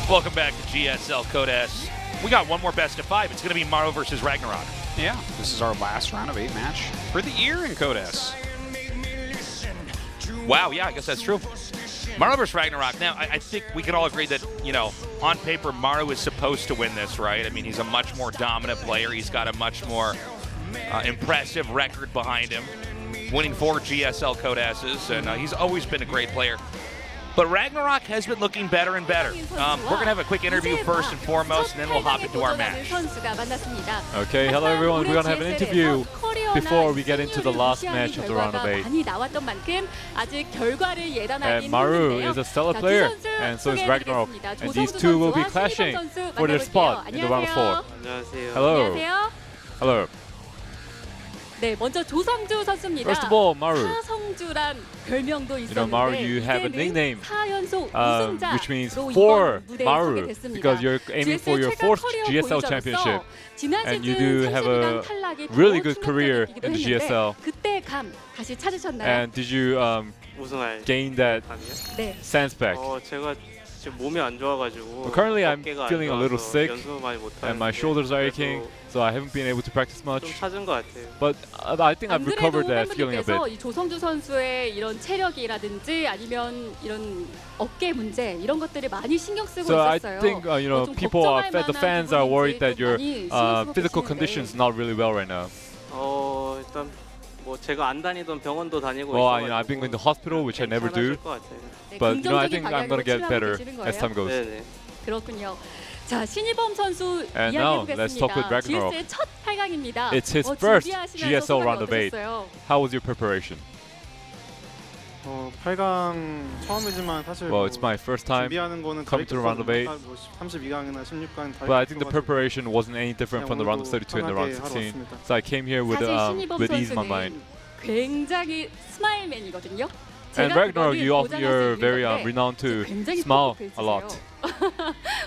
Welcome back to GSL Code S. We got one more best of 5. It's going to be Maru versus RagnaroK. Yeah, this is our last round of 8 match for the year in Code S. Wow, yeah, I guess that's true. Maru versus RagnaroK. Now, I think we can all agree that, you know, on paper, Maru is supposed to win this, right? I mean, he's a much more dominant player. He's got a much more impressive record behind him, winning 4 GSL Code S's, and he's always been a great player. But RagnaroK has been looking better and better. We're going to have a quick interview first and foremost, and then we'll hop into our match. Okay, hello everyone. We're going to have an interview before we get into the last match of the round of 8. And Maru is a stellar player, and so is RagnaroK. And these two will be clashing for their spot in the round of 4. Hello. Hello. First of all, Maru. You know, Maru, you have a nickname, which means 4 Maru, because you're aiming for your 4th GSL championship. And you do have a really good career in the GSL. And did you gain that sense back? Well, currently, I'm feeling a little sick, and my shoulders are aching, so I haven't been able to practice much. But I think I've recovered that feeling a bit. 조성주 선수의 이런 체력이라든지 아니면 이런 어깨 문제 이런 것들을 많이 신경 쓰고 So I 있었어요. think you know, the fans are worried that your physical condition is not really well right now. 일단 뭐 제가 안 다니던 병원도 다니고 Well, you know, I've been going to hospital, which I never do. But you know, I think I'm gonna get better as time goes. 그렇군요. 자, 신일범 선수 And now let's talk with 이야기해보겠습니다. RagnaroK. GSL 첫 8강입니다. It's his first GSL round of 8. How was your preparation? 8강 처음이지만 사실 Well, it's my first time 준비하는 거는 coming to the round of 8. 32강이나 16강 다 But I think the preparation wasn't any different from the round of 32 and the round of 16. So I came here with ease in my mind. 굉장히 스마일맨이거든요. And RagnaroK, you're very renowned to smile a lot.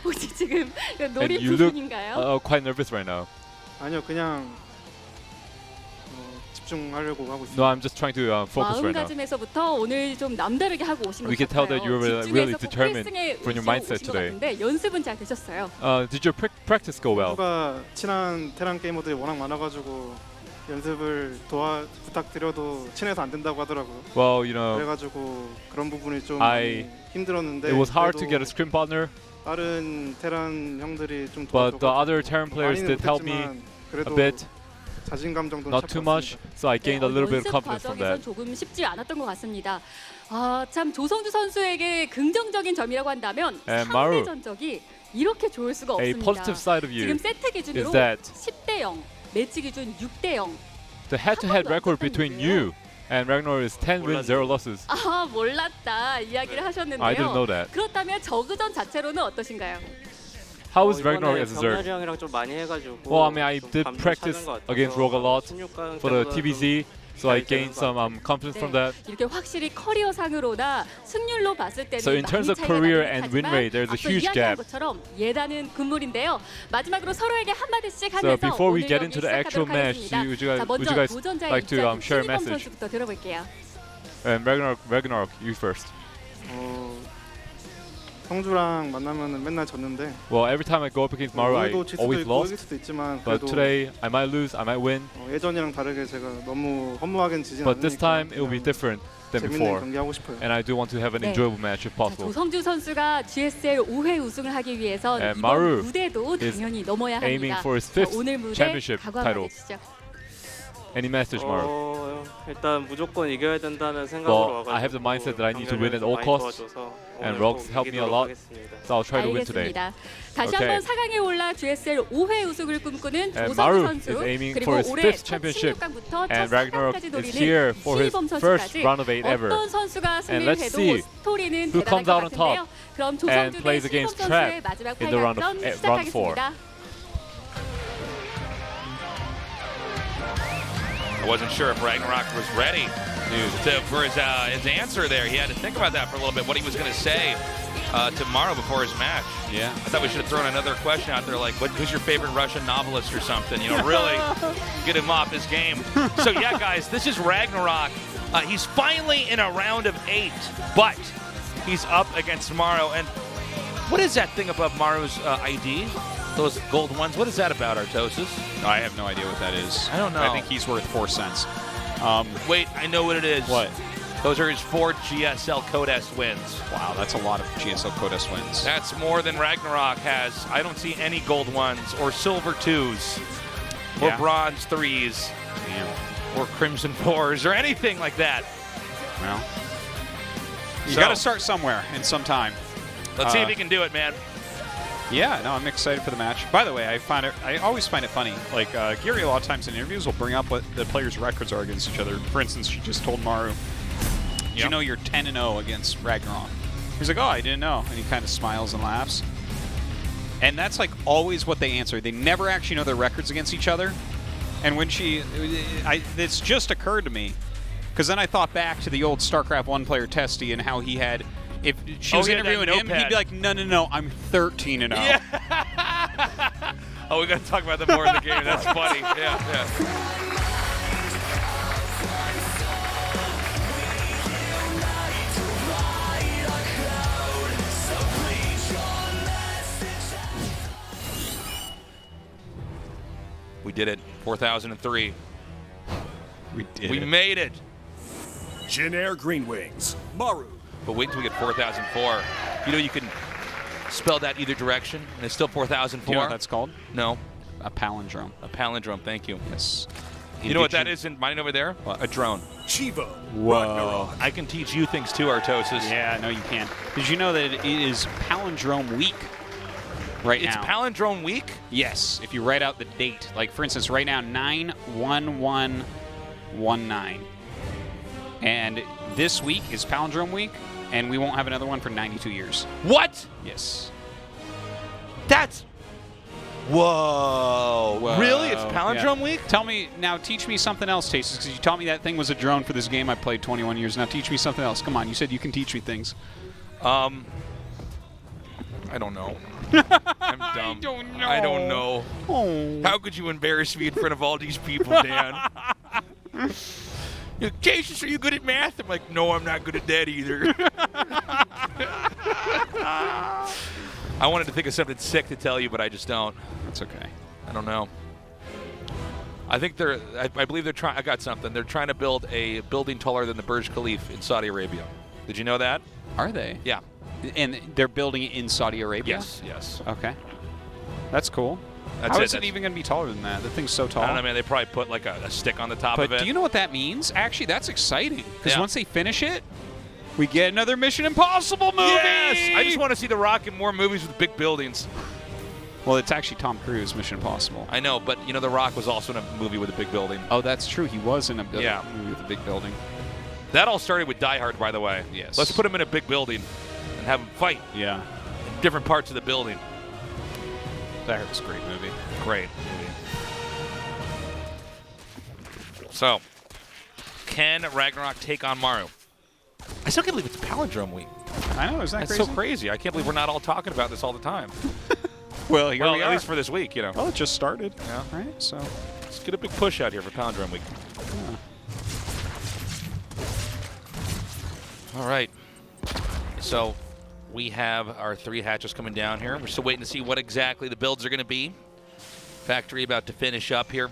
혹시 지금 And you look quite nervous right now. 아니요, 그냥 집중하려고 하고 있습니다. No, I'm just trying to focus right now. 마음가짐에서부터 오늘 좀 남다르게 하고 오신 것 같아요. We can tell that you're really determined from your mindset today. 연습은 잘 되셨어요. Did your practice go well? 친구가 친한 테란 게이머들이 워낙 많아가지고 연습을 부탁드려도 친해서 안 된다고 하더라고요. Well, you know, 그래가지고 그런 부분이 좀 힘들었는데. It was hard to get a scrim partner. 다른 테란 형들이 좀 But the other Terran players did help me a bit. 자신감 정도는 Not too much, so I gained a little bit of confidence from that. 조금 쉽지 않았던 것 같습니다. 참 조성주 선수에게 긍정적인 점이라고 한다면 상대 전적이 이렇게 좋을 수가 없습니다. A positive side of you 지금 세트 기준으로 is that 10대 0, 매치 기준 6대 0. The head-to-head record between you and RagnaroK is 10 wins, 0 losses. 몰랐다 이야기를 하셨는데요. I didn't know that. 그렇다면 저그전 자체로는 어떠신가요? How is RagnaroK as a Zerg? 형이랑 좀 많이 해가지고. Well, I mean, I did practice against Rogue a lot for the TVZ, so I gained some confidence from that. 이렇게 확실히 커리어상으로나 승률로 봤을 때는 So in terms of career and win rate, there's a huge gap. 것처럼 예단은 금물인데요. 마지막으로 서로에게 한 마디씩 So 하면서 before we get 오늘 into the actual match, would you guys like to share a message? 선수부터 들어볼게요. And RagnaroK, you first. 성주랑 만나면은 맨날 졌는데. Well, every time I go up against Maru, I always lost. But today, I might lose, I might win. 예전이랑 다르게 제가 너무 허무하게 지진 않으니까. But this time, it will be different than before. 경기하고 싶어요. And I do want to have an enjoyable match if possible. 조성주 선수가 GSL 5회 우승을 하기 위해서 이번 무대도 당연히 넘어야 합니다. aiming for his 5th 오늘 무대 championship title. 각오하시죠. Any message, Maru? 일단 무조건 이겨야 된다는 생각으로 Well, I have the mindset that I need to win at all costs, and RagnaroK helped me a lot, so I'll try to win today. 다시 한번 4강에 올라 GSL 5회 우승을 꿈꾸는 조성주 Maru 선수, is aiming 그리고 for his 올해 5th championship, 첫 and RagnaroK 16강까지 is here 노리는 for his 신일범 first 선수까지 round of 8 ever. 어떤 선수가 And 승리를 let's 해도 see 스토리는 who 대단할 comes 것 out on top 같은데요. 그럼 and 조성주 대 plays 신일범 against 선수의 Trap 마지막 in the round 8강전 4. 시작하겠습니다. I wasn't sure if RagnaroK was ready for his answer there. He had to think about that for a little bit, what he was going to say to Maru before his match. Yeah. I thought we should have thrown another question out there, like, who's your favorite Russian novelist or something? You know, really get him off his game. So, yeah, guys, this is RagnaroK. He's finally in a round of 8, but he's up against Maru. And What is that thing above Maru's ID? Those gold ones? What is that about, Artosis? I have no idea what that is. I don't know. I think he's worth 4 cents. Wait, I know what it is. What? Those are his 4 GSL Code S wins. Wow, that's a lot of GSL Code S wins. That's more than RagnaroK has. I don't see any gold ones or silver 2s or bronze 3s. Damn. Or crimson 4s or anything like that. Well, you got to start somewhere in some time. Let's see if he can do it, man. Yeah, no, I'm excited for the match. By the way, I always find it funny. Like, Gary, a lot of times in interviews, will bring up what the players' records are against each other. For instance, she just told Maru, "Did you know you're 10-0 against RagnaroK?" He's like, "Oh, I didn't know." And he kind of smiles and laughs. And that's like always what they answer. They never actually know their records against each other. And when it's just occurred to me, because then I thought back to the old StarCraft 1 player Testy and how he had. If she was interviewing him, he'd be like, no, I'm 13-0. Yeah. Oh, we got to talk about that more in the game. That's funny. Yeah. We did it. 4003. We did We it. made it. Jin Air Green Wings, Maru. But wait until we get 4004. You know you can spell that either direction, and it's still 4004. You know what that's called? No. A palindrome. A palindrome, thank you. Yes. You know what that is in mine over there? What? A drone. Chivo, Whoa. RagnaroK. I can teach you things too, Artosis. Yeah, no, you can't. Did you know that it is palindrome week right It's now? palindrome week? Yes, if you write out the date. Like, for instance, right now, 9/11/19. And this week is palindrome week, and we won't have another one for 92 years. What? Yes. That's... Whoa. Whoa. Really? It's palindrome week? Tell me, now teach me something else, Tastes, because you taught me that thing was a drone for this game I played 21 years. Now teach me something else. Come on, you said you can teach me things. I don't know. I'm dumb. I don't know. Oh. How could you embarrass me in front of all these people, Dan? Cassius, are you good at math? I'm like, no, I'm not good at that either. I wanted to think of something sick to tell you, but I just don't. That's okay. I don't know. I think I believe they're trying. I got something. They're trying to build a building taller than the Burj Khalifa in Saudi Arabia. Did you know that? Are they? Yeah. And they're building it in Saudi Arabia? Yes. Okay. That's cool. That's How it. is it even going to be taller than that? The thing's so tall. I don't know, man. They probably put like a stick on the top But of it. do you know what that means? Actually, that's exciting. Because Yeah. once they finish it, we get another Mission Impossible movie! Yes! I just want to see The Rock in more movies with big buildings. Well, it's actually Tom Cruise, Mission Impossible. I know, but you know, The Rock was also in a movie with a big building. Oh, that's true. He was in a Yeah. movie with a big building. That all started with Die Hard, by the way. Yes. Let's put him in a big building and have him fight Yeah. in different parts of the building. That was a great movie. Great movie. So, can RagnaroK take on Maru? I still can't believe it's Palindrome Week. I know, isn't that That's crazy? so crazy. I can't believe we're not all talking about this all the time. Well, here we at are. least for this week, you know. Well, it just started. Yeah. Right, so... Let's get a big push out here for Palindrome Week. All right. So we have our 3 hatches coming down here. We're still waiting to see what exactly the builds are going to be. Factory about to finish up here.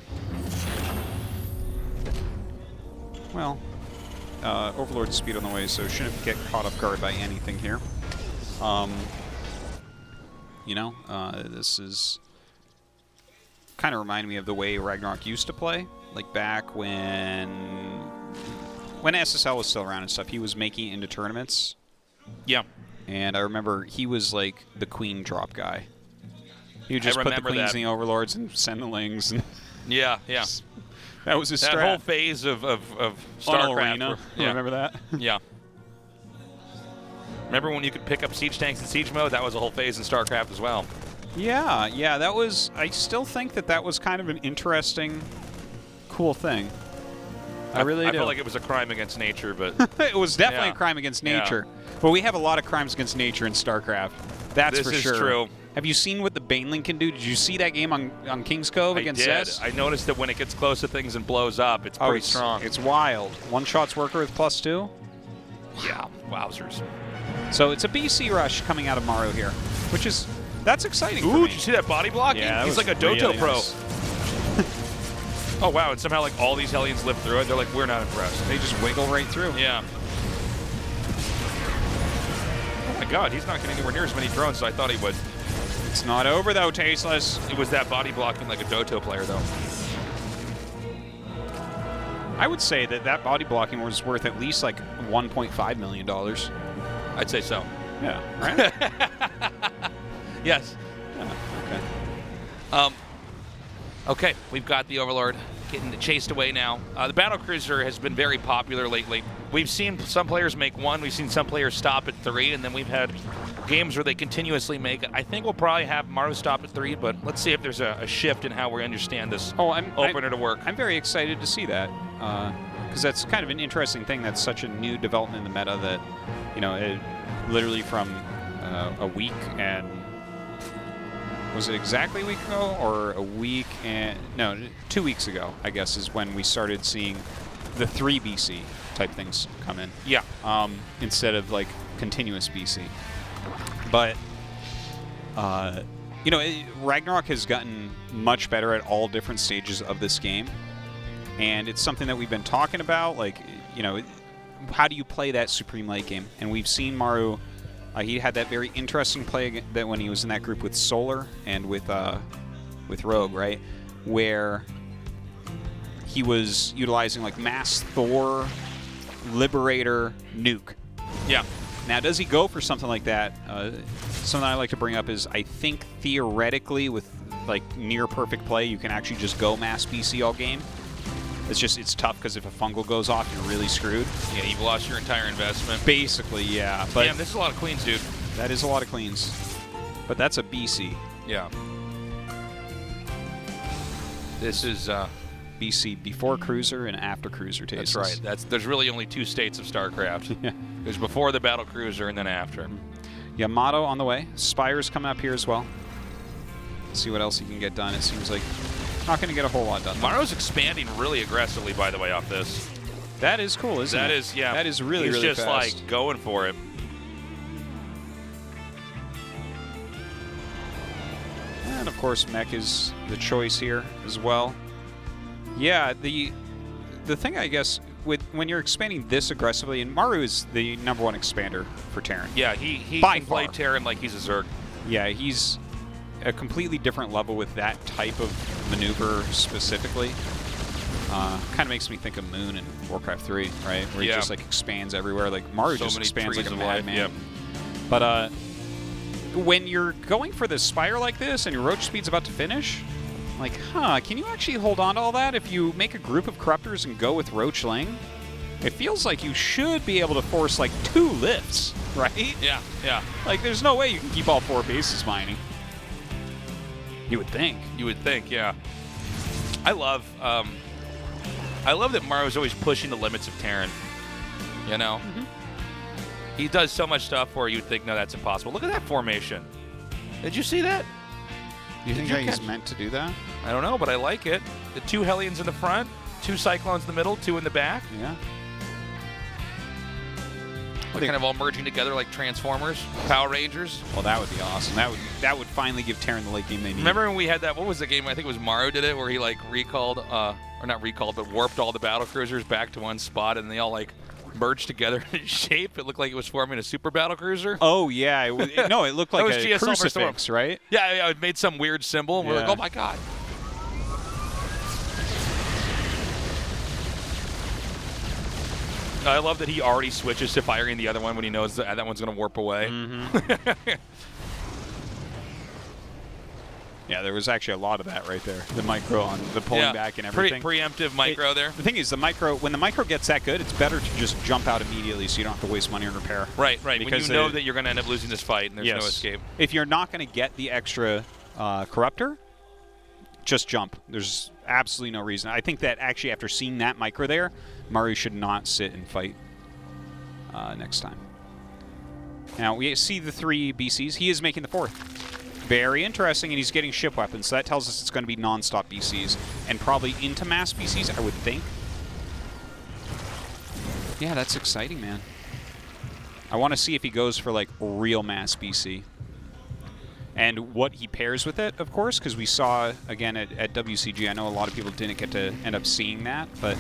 Well, Overlord speed on the way, so shouldn't get caught off guard by anything here. This is kind of reminding me of the way RagnaroK used to play. Like back when SSL was still around and stuff, he was making it into tournaments. Yeah. And I remember he was like the queen drop guy. He would just put the remember queens that. and the overlords and send the lings. And Yeah. that was his That strat. whole phase of On StarCraft. Arena. Yeah. Remember that? Yeah. Remember when you could pick up siege tanks in siege mode? That was a whole phase in StarCraft as well. Yeah, that was... I still think that was kind of an interesting, cool thing. I really do. I felt like it was a crime against nature, but it was definitely Yeah. a crime against Yeah. nature. But we have a lot of crimes against nature in StarCraft. That's This for is sure. true. Have you seen what the Baneling can do? Did you see that game on King's Cove I against did. Zest? I noticed that when it gets close to things and blows up, it's pretty strong. It's wild. One shots worker with +2. Yeah, wowzers. So it's a BC rush coming out of Maru here. That's exciting. Ooh, for me. did you see that body blocking? Yeah, He's that like a was Doto really pro. nice. Oh wow, and somehow like all these Hellions live through it. They're like, we're not impressed. They just wiggle right through. Yeah. Oh my god, he's not getting anywhere near as many drones as I thought he would. It's not over though, Tasteless. It was that body blocking like a Doto player though. I would say that body blocking was worth at least like $1.5 million. I'd say so. Yeah. Right? Yes. Okay. Okay, we've got the Overlord getting chased away now. The Battlecruiser has been very popular lately. We've seen some players make 1, we've seen some players stop at 3, and then we've had games where they continuously make it. I think we'll probably have Maru stop at 3, but let's see if there's a shift in how we understand this opener to work. I'm very excited to see that, because that's kind of an interesting thing. That's such a new development in the meta that, you know, it, literally from a week and... Was it exactly a week ago, or a week and... No, 2 weeks ago, I guess, is when we started seeing the 3 BC type things come in. Yeah. Instead of, like, continuous BC. But, you know, RagnaroK has gotten much better at all different stages of this game. And it's something that we've been talking about, like, you know, how do you play that Supreme late game? And we've seen Maru... he had that very interesting play that when he was in that group with Solar and with Rogue, right? Where he was utilizing like Mass Thor, Liberator, Nuke. Yeah. Now, does he go for something like that? Something I like to bring up is I think theoretically with like near perfect play, you can actually just go Mass BC all game. It's just, it's tough because if a fungal goes off, you're really screwed. Yeah, you've lost your entire investment. Basically, yeah. But damn, this is a lot of cleans, dude. That is a lot of cleans. But that's a BC. Yeah. This is BC before Cruiser and after Cruiser tastes. That's right. There's really only 2 states of StarCraft. Yeah. There's before the Battle Cruiser and then after. Yamato on the way. Spire's coming up here as well. See what else he can get done. It seems like not going to get a whole lot done. Maru's expanding really aggressively, by the way, off this. That is cool, isn't it? That is, yeah. That is really, really fast. He's just like going for it. And of course, Mech is the choice here as well. Yeah, the thing I guess with when you're expanding this aggressively, and Maru is the #1 expander for Terran. Yeah, he By can play far. Terran like he's a Zerg. Yeah, he's a completely different level with that type of maneuver specifically. Kind of makes me think of Moon in Warcraft 3, right? Where he just like expands everywhere. Like Maru So just many expands like trees a of life, madman. yep. But when you're going for the Spire like this and your Roach speed's about to finish, like, can you actually hold on to all that if you make a group of Corruptors and go with Roach Ling? It feels like you should be able to force like 2 lifts, right? Yeah, yeah. Like, there's no way you can keep all 4 bases mining. You would think. You would think, yeah. I love that Maru's always pushing the limits of Terran. You know? He does so much stuff where you'd think, no, that's impossible. Look at that formation. Did you see that? You think that he's meant to do that? I don't know, but I like it. The 2 Hellions in the front, 2 Cyclones in the middle, 2 in the back. Yeah. They're kind of all merging together like Transformers, Power Rangers. Well, that would be awesome. That would finally give Terran the late game they need. Remember when we had that? What was the game? I think it was Maru did it, where he like recalled, or not recalled, but warped all the battle cruisers back to one spot, and they all like merged together in shape. It looked like it was forming a super battle cruiser. Oh yeah, no, it looked like was a GSL crucifix, right? Yeah, it made some weird symbol, and we're like, oh my god. I love that he already switches to firing the other one when he knows that one's going to warp away. Yeah, there was actually a lot of that right there. The micro on the pulling back and everything. Preemptive micro there. The thing is, when the micro gets that good, it's better to just jump out immediately so you don't have to waste money on repair. Right. Because when you know that you're going to end up losing this fight and there's no escape. If you're not going to get the extra Corruptor, just jump. There's absolutely no reason. I think that actually after seeing that micro there, Maru should not sit and fight next time. Now, we see the 3 BCs. He is making the 4th. Very interesting, and he's getting ship weapons, so that tells us it's going to be non-stop BCs, and probably into mass BCs, I would think. Yeah, that's exciting, man. I want to see if he goes for, like, real mass BC. and what he pairs with it, of course, because we saw, again, at WCG, I know a lot of people didn't get to end up seeing that, but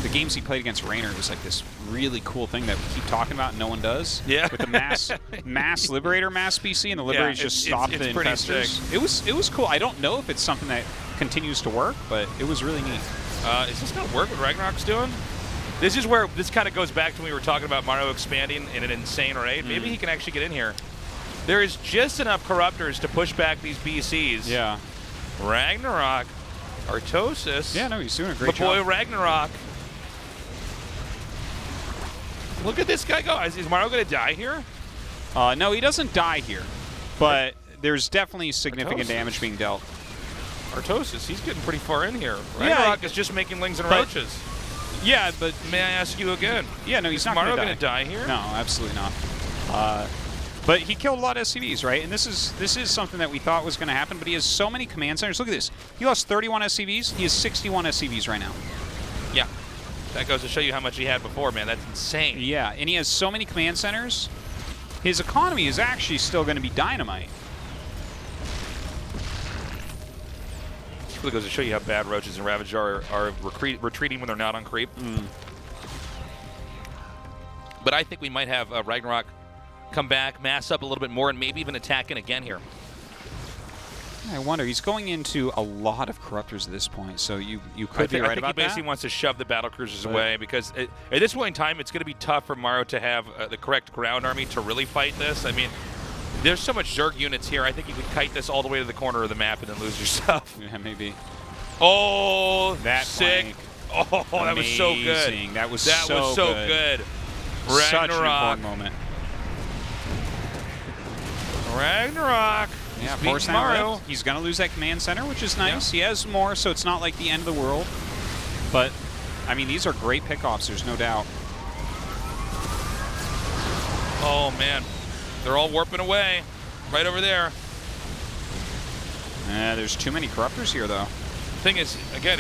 the games he played against Raynor was like this really cool thing that we keep talking about and no one does. Yeah. With the mass Liberator mass BC, and the Liberators just stopped the Infestors. It was cool. I don't know if it's something that continues to work, but it was really neat. Is this going to work what RagnaroK's doing? This is where this kind of goes back to when we were talking about Maru expanding in an insane raid. Maybe he can actually get in here. There is just enough Corruptors to push back these BCs. Yeah. RagnaroK, Artosis. Yeah, no, he's doing a great job. My boy RagnaroK. Look at this guy go. Is Maru going to die here? No, he doesn't die here, but there's definitely significant damage being dealt. Artosis, he's getting pretty far in here. RagnaroK is just making lings and roaches. Yeah, but may I ask you again? Yeah, no, he's not Maru going to die here. No, absolutely not. But he killed a lot of SCVs, right? And this is something that we thought was going to happen. But he has so many command centers. Look at this. He lost 31 SCVs. He has 61 SCVs right now. Yeah, that goes to show you how much he had before, man. That's insane. Yeah, and he has so many command centers. His economy is actually still going to be dynamite. Really goes to show you how bad Roaches and Ravager are retreating when they're not on creep. But I think we might have RagnaroK come back, mass up a little bit more, and maybe even attack in again here. I wonder. He's going into a lot of Corruptors at this point, so you could be right about that. I think he basically wants to shove the battle cruisers away because at this point in time, it's going to be tough for Maru to have the correct ground army to really fight this. I mean, there's so much Zerg units here. I think you could kite this all the way to the corner of the map and then lose yourself. Yeah, maybe. Oh, that sick. Flank. Oh, that was so good. That was so good. RagnaroK. Such an important moment. RagnaroK. Yeah, force Maru. He's going to lose that command center, which is nice. Yeah. He has more, so it's not like the end of the world. But, I mean, these are great pickoffs, there's no doubt. Oh, man. They're all warping away. Right over there. There's too many Corruptors here, though. Thing is, again,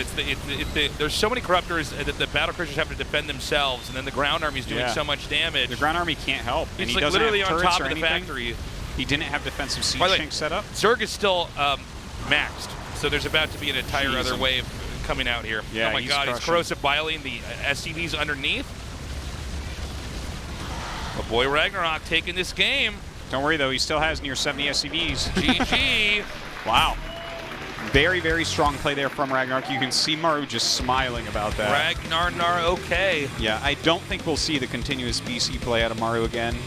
there's so many Corruptors that the battle cruisers have to defend themselves, and then the ground army's doing so much damage. The ground army can't help. It's and like literally on top of the factory. He didn't have defensive siege tanks set up. Zerg is still maxed, so there's about to be an entire other wave coming out here. Yeah, oh my God, he's corrosive biling the SCVs underneath. But boy, RagnaroK taking this game. Don't worry though, he still has near 70 SCVs. GG. Wow. Very, very strong play there from RagnaroK. You can see Maru just smiling about that. RagnaroK. Yeah, I don't think we'll see the continuous BC play out of Maru again.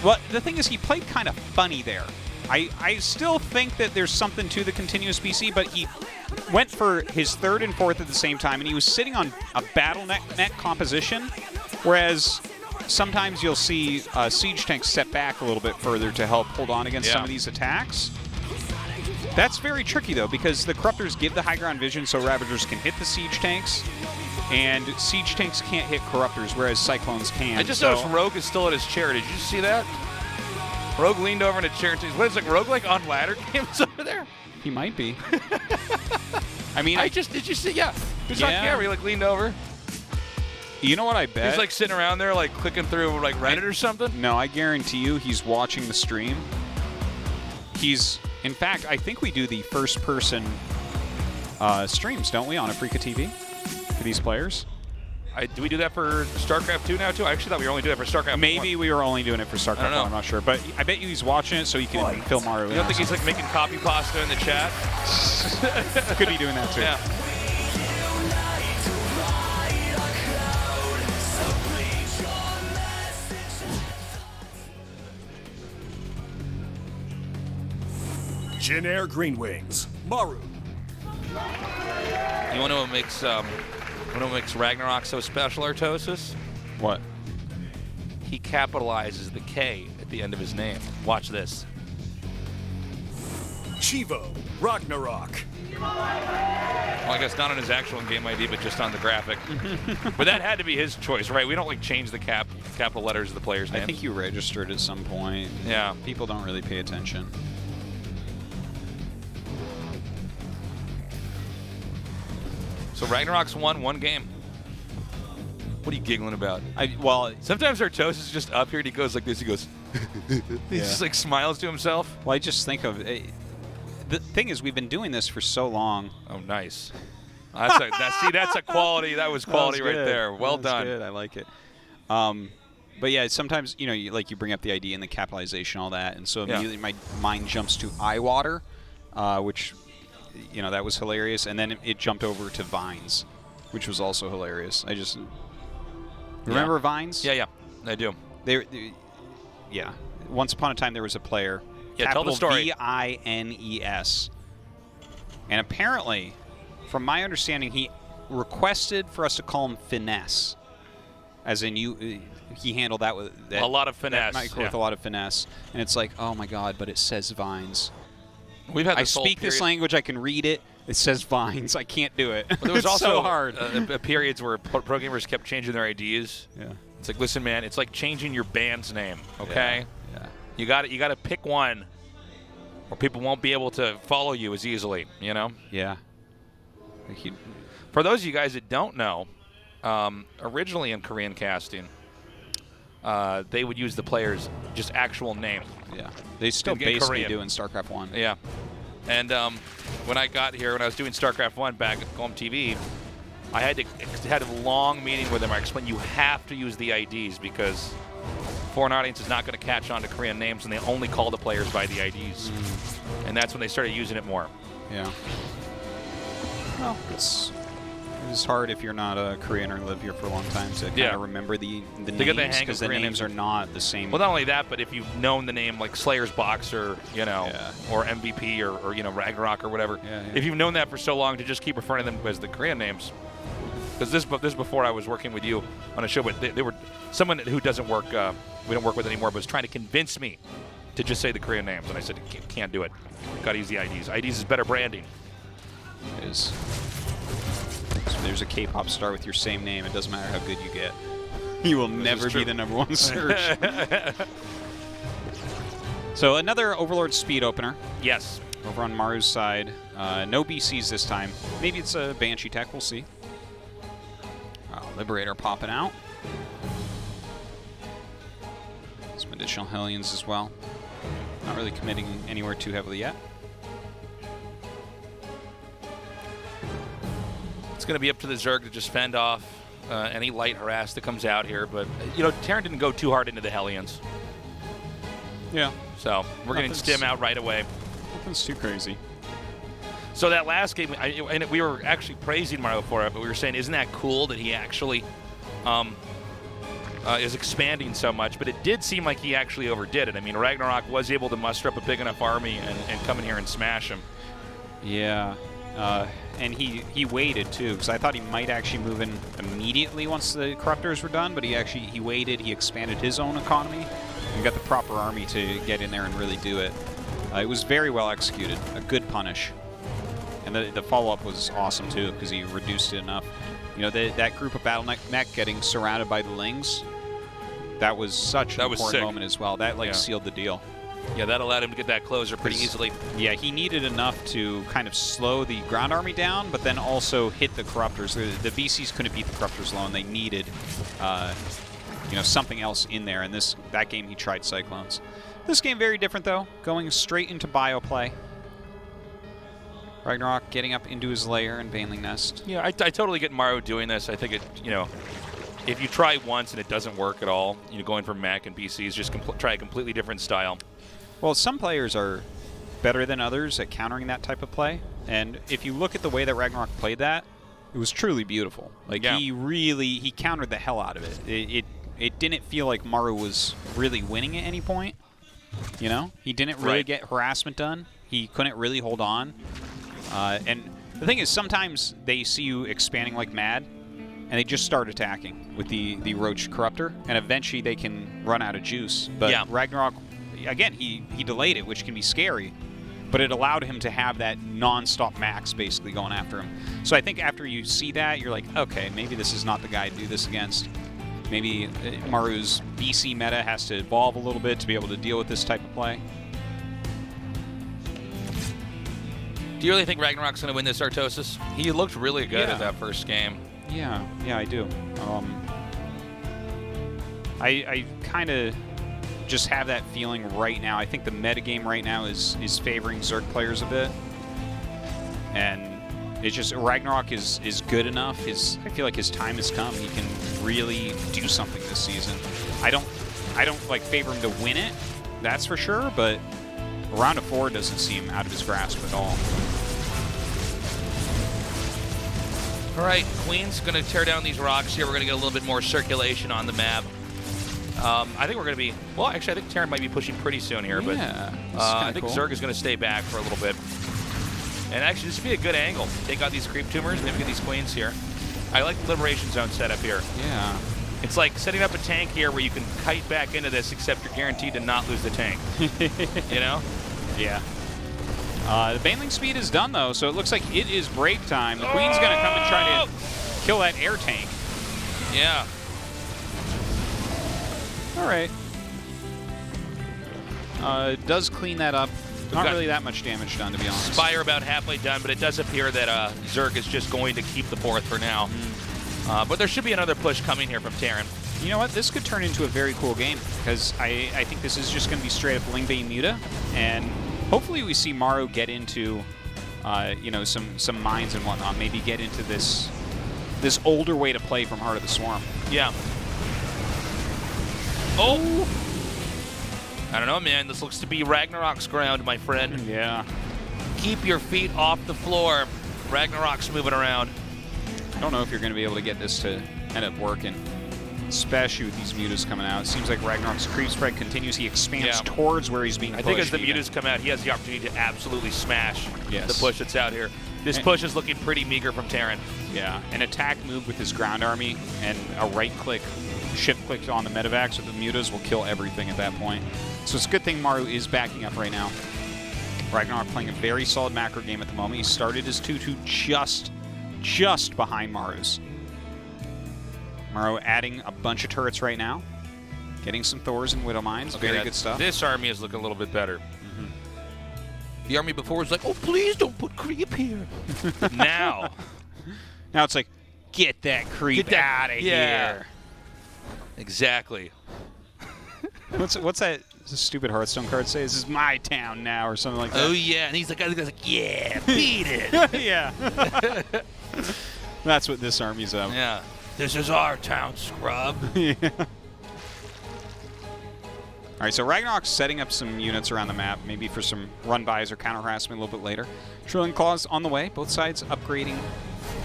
Well, the thing is, he played kind of funny there. I still think that there's something to the continuous BC, but he went for his third and fourth at the same time, and he was sitting on a battle net composition, whereas sometimes you'll see siege tanks set back a little bit further to help hold on against some of these attacks. That's very tricky, though, because the Corruptors give the high ground vision so Ravagers can hit the siege tanks, and siege tanks can't hit Corruptors, whereas Cyclones can. I just noticed Rogue is still at his chair. Did you see that? Rogue leaned over in a chair. What is it, Rogue like on ladder games over there? He might be. I mean, did you see? Yeah. He was on camera. He like leaned over. You know what I bet? He's like sitting around there like clicking through like Reddit or something. No, I guarantee you he's watching the stream. In fact, I think we do the first-person streams, don't we, on Afrika TV for these players? Do we do that for StarCraft 2 now, too? I actually thought we were only doing it for StarCraft Maybe 1. we were only doing it for StarCraft 1, I'm not sure. But I bet you he's watching it so he can fill Maru in. You don't think he's like making copy pasta in the chat? Could be doing that, too. Yeah. Jin Air Green Wings, Maru. You want to what makes RagnaroK so special, Artosis? What? He capitalizes the K at the end of his name. Watch this. Chivo, RagnaroK. Well, I guess not on his actual game ID, but just on the graphic. But that had to be his choice, right? We don't like change the capital letters of the player's name. I think you registered at some point. Yeah. People don't really pay attention. So RagnaroK's won one game. What are you giggling about? Well, sometimes Artosis is just up here and he goes like this. He goes, He just like smiles to himself. Well, I just think of the thing is we've been doing this for so long. Oh, nice. That's a quality. That was quality right there. Well done. Good. I like it. But yeah, sometimes you bring up the ID and the capitalization, all that, and so immediately my mind jumps to Eyewater, which that was hilarious, and then it jumped over to Vines, which was also hilarious. I just remember Vines. Yeah, I do. Yeah. Once upon a time, there was a player. Yeah, tell the story. Vines, and apparently, from my understanding, he requested for us to call him Finesse, as in he handled that with a lot of finesse. With a lot of finesse, and it's like, oh my god, but it says Vines. We've had I speak this language. I can read it. It says Vines. I can't do it. But there was it's also so hard. Periods where pro gamers kept changing their IDs. Yeah. It's like, listen, man, it's like changing your band's name. Okay. Yeah. You got to pick one, or people won't be able to follow you as easily. Yeah. For those of you guys that don't know, originally in Korean casting, they would use the player's just actual name. Yeah. They still basically do in StarCraft 1. Yeah. And when I got here, when I was doing StarCraft 1 back at Home TV, I had a long meeting with them. I explained you have to use the IDs because foreign audience is not going to catch on to Korean names, and they only call the players by the IDs. And that's when they started using it more. Yeah. Well, it's hard if you're not a Korean or live here for a long time to kind of remember the names, because the names are not the same. Well, not only that, but if you've known the name like Slayer's Boxer, or MVP or RagnaroK or whatever, if you've known that for so long, to just keep referring to them as the Korean names. Because this before I was working with you on a show, but they were someone who doesn't work, we don't work with anymore, but was trying to convince me to just say the Korean names, and I said, can't do it. Got to use the IDs. IDs is better branding. It is. So there's a K-pop star with your same name. It doesn't matter how good you get. You will never be the #1 search. So another Overlord speed opener. Yes. Over on Maru's side. No BCs this time. Maybe it's a Banshee tech. We'll see. Liberator popping out. Some additional Hellions as well. Not really committing anywhere too heavily yet. It's going to be up to the Zerg to just fend off any light harass that comes out here. But, Terran didn't go too hard into the Hellions. Yeah. So we're getting stim out right away. Nothing's too crazy. So that last game, and we were actually praising Maru for it, but we were saying, isn't that cool that he actually is expanding so much? But it did seem like he actually overdid it. I mean, RagnaroK was able to muster up a big enough army and come in here and smash him. Yeah. And he waited, too, because I thought he might actually move in immediately once the Corruptors were done, but he waited, he expanded his own economy, and got the proper army to get in there and really do it. It was very well executed, a good punish. And the follow-up was awesome, too, because he reduced it enough. That group of Battle Mech getting surrounded by the Lings, that was such an important moment as well. That, sealed the deal. Yeah, that allowed him to get that closer pretty easily. Yeah, he needed enough to kind of slow the ground army down, but then also hit the Corruptors. The BCs couldn't beat the Corruptors alone. They needed, something else in there. And that game, he tried Cyclones. This game, very different, though. Going straight into bio play. RagnaroK getting up into his lair and Baneling Nest. Yeah, I totally get Maru doing this. I think if you try once and it doesn't work at all, going for mech and BCs, just try a completely different style. Well, some players are better than others at countering that type of play. And if you look at the way that RagnaroK played that, it was truly beautiful. He countered the hell out of it. It didn't feel like Maru was really winning at any point. He didn't really get harassment done. He couldn't really hold on. And the thing is, sometimes they see you expanding like mad, and they just start attacking with the Roach Corruptor, and eventually they can run out of juice. But RagnaroK, again, he delayed it, which can be scary, but it allowed him to have that non-stop max basically going after him. So I think after you see that, you're like, okay, maybe this is not the guy to do this against. Maybe Maru's BC meta has to evolve a little bit to be able to deal with this type of play. Do you really think RagnaroK's going to win this Artosis? He looked really good at that first game. Yeah, I do. I kind of just have that feeling right now. I think the metagame right now is favoring Zerg players a bit. And it's just RagnaroK is good enough. I feel like his time has come. He can really do something this season. I don't like favor him to win it, that's for sure, but a round of 4 doesn't seem out of his grasp at all. All right, Queen's going to tear down these rocks here. We're going to get a little bit more circulation on the map. I think we're going to be, well, actually, I think Terran might be pushing pretty soon here, but I think Zerg is going to stay back for a little bit. And actually, this would be a good angle. Take out these creep tumors, maybe get these Queens here. I like the Liberation Zone setup here. Yeah. It's like setting up a tank here where you can kite back into this, except you're guaranteed to not lose the tank. You know? Yeah. The Baneling speed is done, though, so it looks like it is break time. The Queen's going to come and try to kill that air tank. Yeah. All right. Does clean that up. Not really that much damage done, to be honest. Spire about halfway done, but it does appear that Zerg is just going to keep the 4th for now. But there should be another push coming here from Terran. You know what? This could turn into a very cool game, because I think this is just going to be straight up Lingbane Muta, and hopefully we see Maru get into you know, some mines and whatnot. Maybe get into this older way to play from Heart of the Swarm. Yeah. Oh! I don't know, man. This looks to be RagnaroK's ground, my friend. Yeah. Keep your feet off the floor. RagnaroK's moving around. I don't know if you're going to be able to get this to end up working, especially with these mutas coming out. It seems like RagnaroK's creep spread continues. He expands towards where he's being pushed. I think as the mutas come out, he has the opportunity to absolutely smash the push that's out here. This push is looking pretty meager from Terran. Yeah, an attack move with his ground army and a right-click, shift-click on the medevacs with the mutas will kill everything at that point. So it's a good thing Maru is backing up right now. RagnaroK playing a very solid macro game at the moment. He started his 2-2 just behind Maru's. Maru adding a bunch of turrets right now. Getting some Thors and Widow Mines. Okay, very good stuff. This army is looking a little bit better. The army before was like, oh, please don't put creep here. Now it's like, get that creep out of here. Exactly. What's that stupid Hearthstone card say? This is my town now, or something like that. Oh yeah, and he's like, yeah, beat it. Yeah. That's what this army's of. Yeah. This is our town, scrub. Yeah. All right, so RagnaroK's setting up some units around the map, maybe for some run-bys or counter-harassment a little bit later. Trillion Claws on the way, both sides upgrading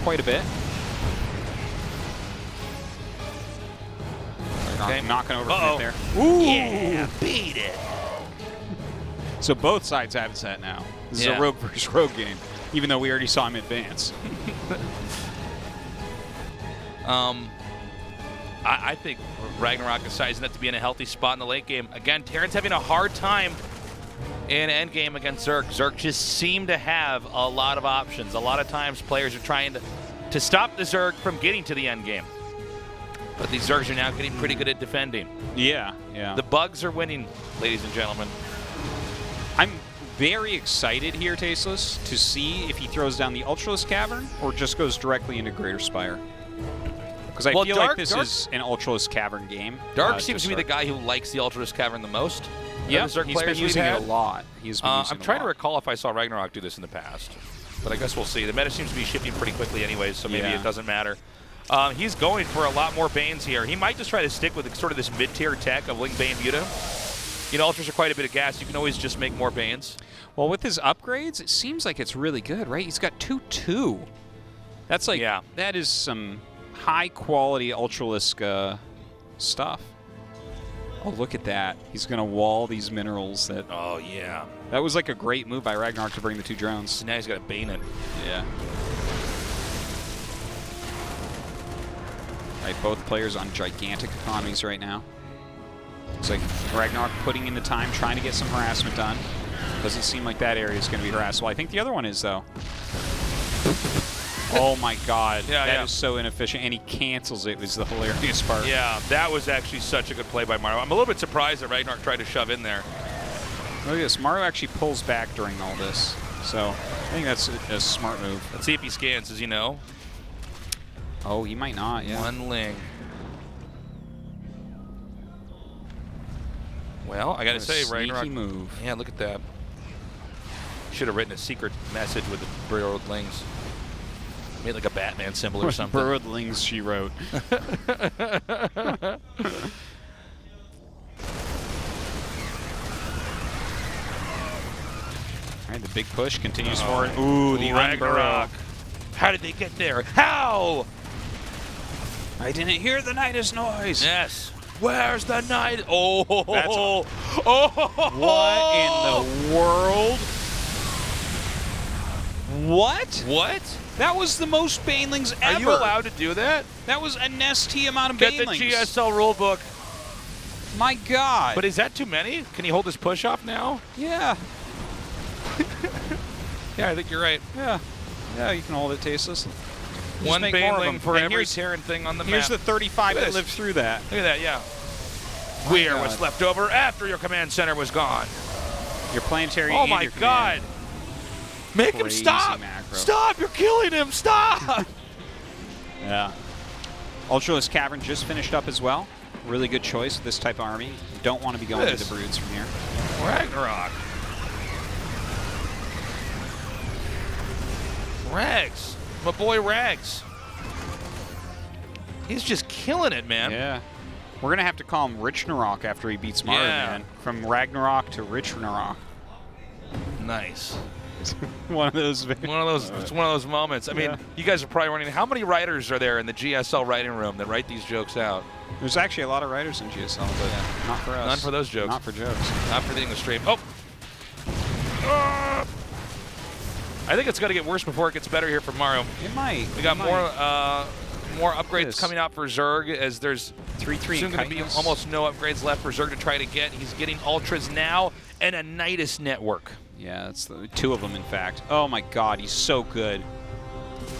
quite a bit. Okay. Not going to overcommit there. Ooh. Yeah, beat it. So both sides have it set now. This is a rogue versus rogue game, even though we already saw him advance. I think RagnaroK is sizing up to be in a healthy spot in the late game. Again, Terran's having a hard time in endgame against Zerg. Zerg just seem to have a lot of options. A lot of times players are trying to stop the Zerg from getting to the endgame. But these Zergs are now getting pretty good at defending. Yeah. The bugs are winning, ladies and gentlemen. I'm very excited here, Tasteless, to see if he throws down the Ultralisk Cavern or just goes directly into Greater Spire. Because I feel like this is an Ultralisk Cavern game. Dark seems to be the guy who likes the Ultralisk Cavern the most. Yeah, he's been using it a lot. I'm trying to recall if I saw RagnaroK do this in the past. But I guess we'll see. The meta seems to be shifting pretty quickly anyways, so maybe it doesn't matter. He's going for a lot more Banes here. He might just try to stick with sort of this mid-tier tech of Lingbane Muta. You know, Ultras are quite a bit of gas. You can always just make more Banes. Well, with his upgrades, it seems like it's really good, right? He's got 2-2. That's like, that is some high-quality Ultralisk stuff. Oh, look at that. He's going to wall these minerals. Oh, yeah. That was like a great move by RagnaroK to bring the 2 drones. So now he's got to Bane it. Yeah. Right, both players on gigantic economies right now. Looks like RagnaroK putting in the time, trying to get some harassment done. Doesn't seem like that area is going to be harassed. Well, I think the other one is, though. Oh, my God. That is so inefficient. And he cancels it. It was the hilarious part. Yeah, that was actually such a good play by Maru. I'm a little bit surprised that RagnaroK tried to shove in there. Look at this. Maru actually pulls back during all this. So I think that's a smart move. Let's see if he scans, as you know. Oh, he might not, yeah. One Ling. Well, I got to say, sneaky RagnaroK. move. Yeah, look at that. Should have written a secret message with the burrowed lings. Made like a Batman symbol or something. Burrowed lings, she wrote. All right, the big push continues forward. Ooh, the RagnaroK. How did they get there? How? I didn't hear the Nidus noise. Yes. Where's the night? Oh. That's oh. What in the world? What? What? That was the most banelings ever. Are you allowed to do that? That was a nesty amount of Get banelings. the GSL rulebook. My God. But is that too many? Can he hold his push off now? Yeah. Yeah, I think you're right. Yeah. Yeah, you can hold it tasteless. One make more of baneling them. for And every here's- Terran thing on the Here's the map. 35 Look at that this. lived through that. Look at that, yeah. We're God. what's left over after your command center was gone. Your planetary Oh and my your God. command. Make him Crazy stop. macro. Stop, you're killing him. Stop. Yeah. Ultralisk Cavern just finished up as well. Really good choice, this type of army. You don't want to be going to the Broods from here. RagnaroK. Rags. My boy Rags. He's just killing it, man. Yeah. We're going to have to call him RagnaroK after he beats Maru, Yeah. man. From RagnaroK to RagnaroK. Nice. One of those. It's one of those moments. I mean, Yeah. you guys are probably wondering how many writers are there in the GSL writing room that write these jokes out? There's actually a lot of writers in GSL, but not for us. None for those jokes. Not for jokes. Not for the English stream. Oh! I think it's going to get worse before it gets better here for Maru. It might. We got more upgrades This. coming out for Zerg, as there's 3-3 soon going to be kindness. almost no upgrades left for Zerg to try to get. He's getting Ultras now and a Nidus network. Yeah, that's the two of them, in fact. Oh my God, he's so good.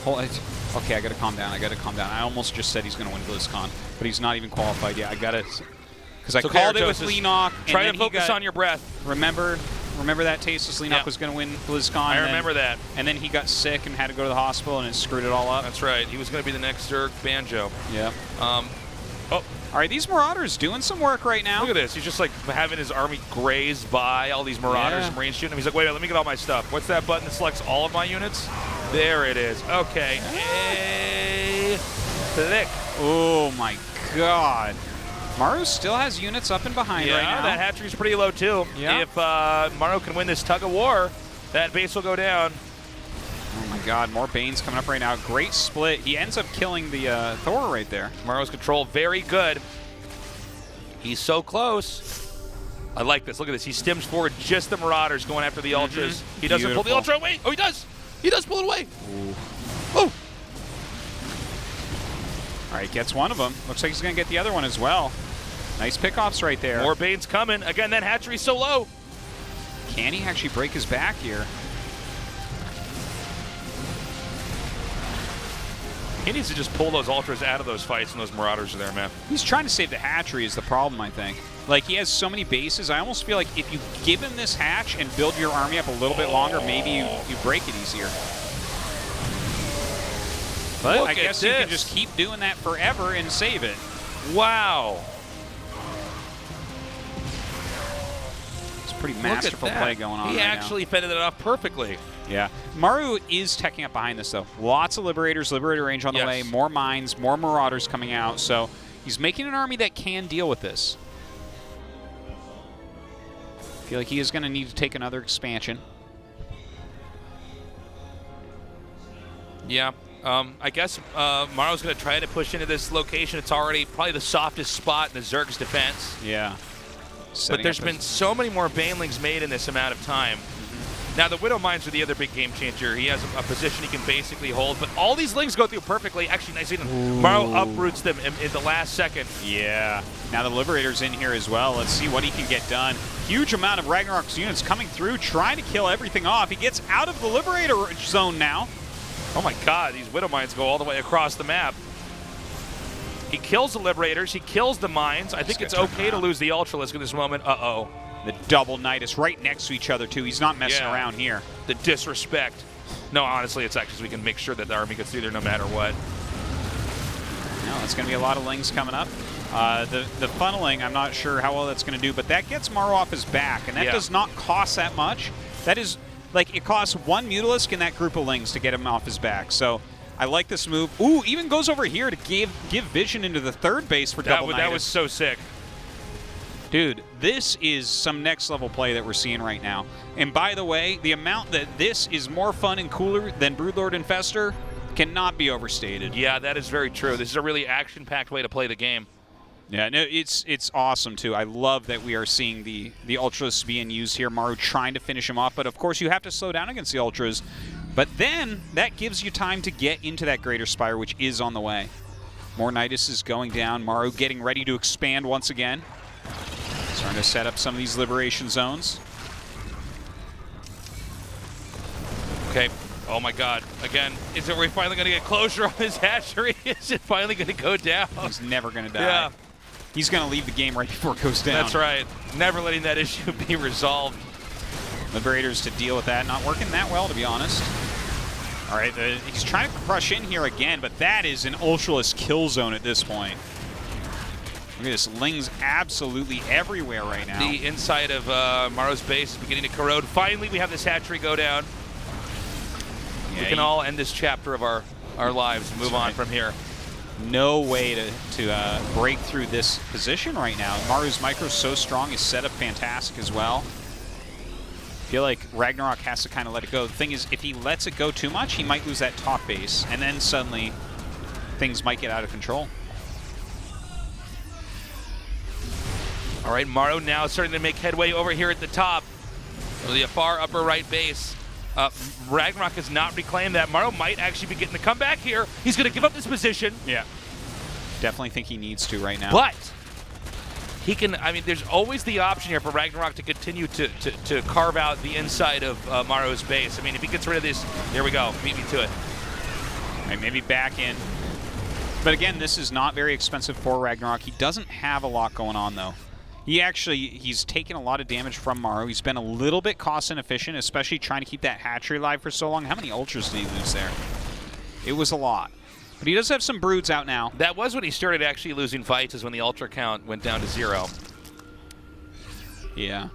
Okay, I gotta calm down. I almost just said he's gonna win BlizzCon, but he's not even qualified yet. I gotta, because I It's okay, called it with Artosis. Leenock. Try and to then focus on your breath. Remember that tasteless Leenock Yeah. was gonna win BlizzCon. I and remember that. And then he got sick and had to go to the hospital, and it screwed it all up. That's right. He was going to be the next Zerg Banjo. Yeah. Oh, All right, these Marauders doing some work right now. look at this. He's just like having his army graze by all these Marauders Yeah. and Marines shooting him. He's like, wait, let me get all my stuff. What's that button that selects all of my units? There it is. Okay. Hey, click. Oh my God. Maru still has units up and behind Yeah, right now. that hatchery's pretty low too. Yeah. If Maru can win this tug of war, that base will go down. Oh my God, more Banes coming up right now. Great split. He ends up killing the Thor right there. Maru's control very good. He's so close. I like this. Look at this. He stems forward just the Marauders going after the Ultras. He doesn't pull the Beautiful. Ultra away. Oh, he does. He does pull it away. Oh. All right, gets one of them. Looks like he's going to get the other one as well. Nice pickoffs right there. More Banes coming. Again, that hatchery's so low. Can he actually break his back here? He needs to just pull those Ultras out of those fights, and those Marauders are there, man. He's trying to save the hatchery is the problem, I think. Like, he has so many bases. I almost feel like if you give him this hatch and build your army up a little bit longer, maybe you break it easier. But Look I at guess you can this. just keep doing that forever and save it. Wow. It's a pretty Look at masterful that. play going on He right actually fended it off perfectly. Yeah. Maru is teching up behind this, though. Lots of Liberators, Liberator range on the Yes. way, more mines, more Marauders coming out. So he's making an army that can deal with this. I feel like he is going to need to take another expansion. Yeah. I guess Maru's going to try to push into this location. It's already probably the softest spot in the Zerg's defense. Yeah. But there's been so many more Banelings made in this amount of time. Now, the Widow Mines are the other big game changer. He has a position he can basically hold, but all these Lings go through perfectly. Actually, nice. Maru uproots them in the last second. Yeah. Now the Liberator's in here as well. Let's see what he can get done. Huge amount of RagnaroK's units coming through, trying to kill everything off. He gets out of the Liberator zone now. Oh my God, these Widow Mines go all the way across the map. He kills the Liberators, he kills the mines. I think it's okay to lose the Ultralisk in this moment. Uh-oh. The double Nidus right next to each other, too. He's not messing around here. The disrespect. No, honestly, it's actually so we can make sure that the army gets through there no matter what. No, it's going to be a lot of Lings coming up. The funneling, I'm not sure how well that's going to do, but that gets Maru off his back, and that does not cost that much. That is, like, it costs 1 Mutalisk in that group of Lings to get him off his back. So I like this move. Ooh, even goes over here to give vision into the third base for double Nidus. That was so sick. Dude, this is some next level play that we're seeing right now. And by the way, the amount that this is more fun and cooler than Broodlord Infestor cannot be overstated. Yeah, that is very true. This is a really action-packed way to play the game. Yeah, no, it's awesome too. I love that we are seeing the Ultras being used here. Maru trying to finish him off, but of course you have to slow down against the Ultras. But then that gives you time to get into that Greater Spire, which is on the way. More Nidus is going down. Maru getting ready to expand once again. Starting to set up some of these liberation zones. Okay. Oh my God. Again, is it we finally going to get closure on this hatchery? Is it finally going to go down? He's never going to die. Yeah. He's going to leave the game right before it goes down. That's right. Never letting that issue be resolved. Liberators to deal with that. Not working that well, to be honest. All right, he's trying to crush in here again, but that is an Ultraless kill zone at this point. Look at this. Ling's absolutely everywhere right now. The inside of Maru's base is beginning to corrode. Finally, we have this hatchery go down. Yeah, we can all end this chapter of our lives and move on from here. No way to break through this position right now. Maru's micro is so strong. His setup fantastic as well. I feel like RagnaroK has to kind of let it go. The thing is, if he lets it go too much, he might lose that top base, and then suddenly things might get out of control. All right, Maru now starting to make headway over here at the top of the far upper right base. RagnaroK has not reclaimed that. Maru might actually be getting the comeback here. He's going to give up this position. Yeah. Definitely think he needs to right now. But he can, I mean, there's always the option here for RagnaroK to continue to carve out the inside of Maru's base. I mean, if he gets rid of this, there we go. Beat me to it. Right, maybe back in. But again, this is not very expensive for RagnaroK. He doesn't have a lot going on, though. He's taken a lot of damage from Maru. He's been a little bit cost inefficient, especially trying to keep that hatchery alive for so long. How many Ultras did he lose there? It was a lot. But he does have some broods out now. That was when he started actually losing fights, is when the Ultra count went down to 0. Yeah.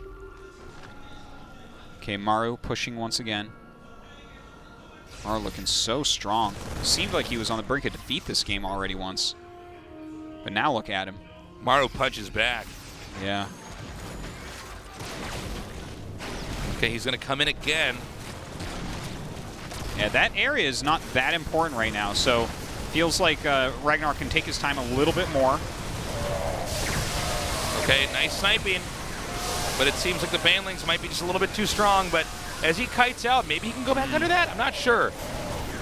Okay, Maru pushing once again. Maru looking so strong. Seemed like he was on the brink of defeat this game already once. But now look at him. Maru punches back. Yeah. Okay, he's going to come in again. Yeah, that area is not that important right now, so feels like RagnaroK can take his time a little bit more. Okay, nice sniping. But it seems like the Banlings might be just a little bit too strong, but as he kites out, maybe he can go back under that? I'm not sure.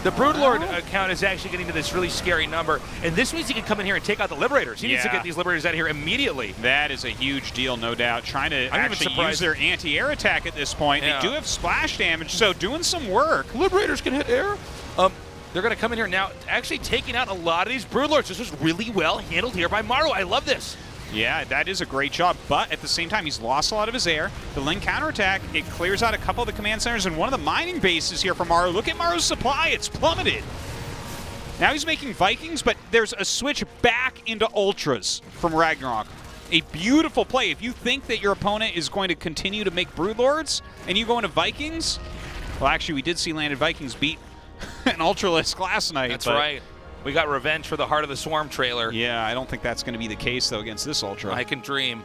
The Broodlord count is actually getting to this really scary number, and this means he can come in here and take out the Liberators. He needs to get these Liberators out of here immediately. That is a huge deal, no doubt. Trying to actually use their anti-air attack at this point. Yeah. They do have splash damage, so doing some work. Liberators can hit air. They're going to come in here now, actually taking out a lot of these Broodlords. This was really well handled here by Maru. I love this. Yeah, that is a great job, but at the same time, he's lost a lot of his air. The Ling counterattack, it clears out a couple of the command centers and one of the mining bases here for Maru. Look at Maru's supply, it's plummeted. Now he's making Vikings, but there's a switch back into Ultras from RagnaroK. A beautiful play. If you think that your opponent is going to continue to make Broodlords and you go into Vikings, well, actually, we did see Landed Vikings beat an Ultralisk last night. That's right. We got revenge for the Heart of the Swarm trailer. Yeah, I don't think that's going to be the case, though, against this Ultra. I can dream.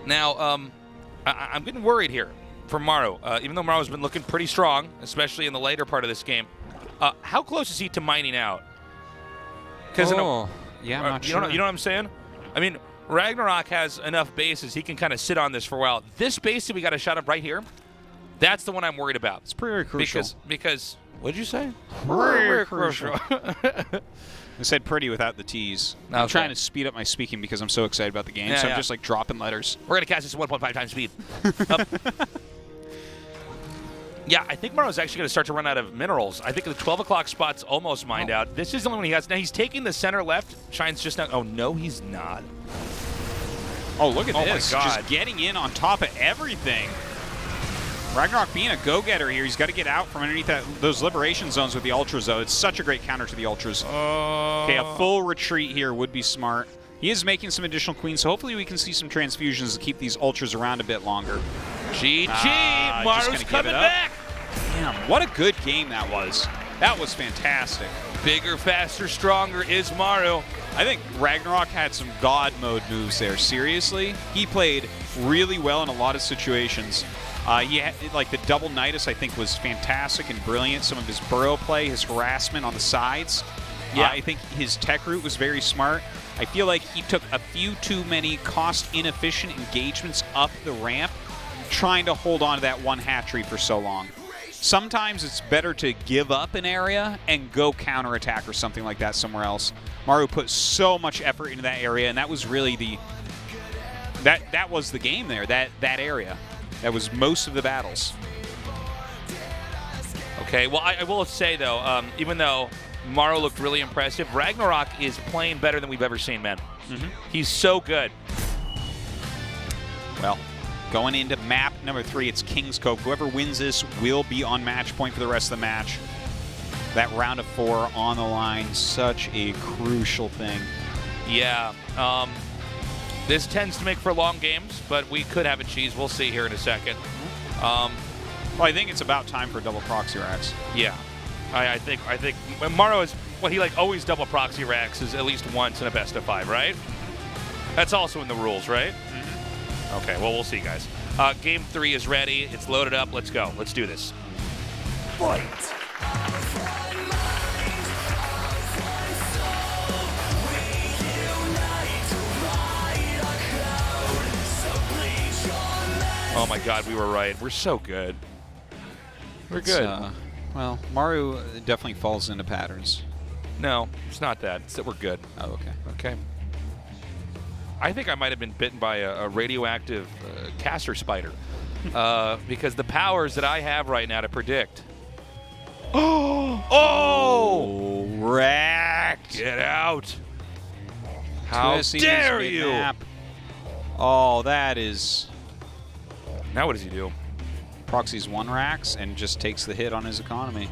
Now, I'm getting worried here for Maru. Even though Maru's been looking pretty strong, especially in the later part of this game, how close is he to mining out? Because yeah, I'm not sure. You know what I'm saying? I mean, RagnaroK has enough bases. He can kind of sit on this for a while. This base that we got a shot up right here, that's the one I'm worried about. It's pretty crucial. Because what did you say? Very crucial. I said pretty without the T's. I'm trying to speed up my speaking because I'm so excited about the game, so I'm just like dropping letters. We're going to cast this at 1.5 times speed. Yeah, I think Maru's actually going to start to run out of minerals. I think the 12 o'clock spot's almost mined out. This is the only one he has. Now he's taking the center left. Shine's just now. Oh, no, he's not. Oh, look at this. My God. Just getting in on top of everything. RagnaroK being a go-getter here. He's got to get out from underneath those liberation zones with the Ultras, though. It's such a great counter to the Ultras. Okay, a full retreat here would be smart. He is making some additional queens, so hopefully we can see some transfusions to keep these ultras around a bit longer. GG! Just Maru's gonna give coming it up. back! Damn, what a good game that was. That was fantastic. Bigger, faster, stronger is Maru. I think RagnaroK had some God mode moves there. Seriously, he played really well in a lot of situations. He had, like the double Nidus, I think, was fantastic and brilliant. Some of his burrow play, his harassment on the sides. Yeah, I think his tech route was very smart. I feel like he took a few too many cost-inefficient engagements up the ramp, trying to hold on to that one hatchery for so long. Sometimes it's better to give up an area and go counterattack or something like that somewhere else. Maru put so much effort into that area, and that was really the that was the game there. That area, that was most of the battles. Okay, well, I will say though, even though Maru looked really impressive, RagnaroK is playing better than we've ever seen, man. He's so good. Well, going into map number 3, it's King's Cove. Whoever wins this will be on match point for the rest of the match. That round of 4 on the line, such a crucial thing. Yeah, this tends to make for long games, but we could have a cheese. We'll see here in a second. Well, I think it's about time for double proxy racks. Yeah, I think Maru is he like always double proxy racks is at least once in a best of 5, right? That's also in the rules, right? Okay, well, we'll see, guys. Game 3 is ready. It's loaded up. Let's go. Let's do this. Fight! Oh, my God, we were right. We're so good. We're good. Well, Maru definitely falls into patterns. No, it's not that. It's that we're good. Oh, okay. Okay. I think I might have been bitten by a radioactive caster spider because the powers that I have right now to predict. Oh! Wrecked! Get out! How Two dare SCVs you! mid-map. Oh, that is... Now what does he do? Proxies 1 racks and just takes the hit on his economy.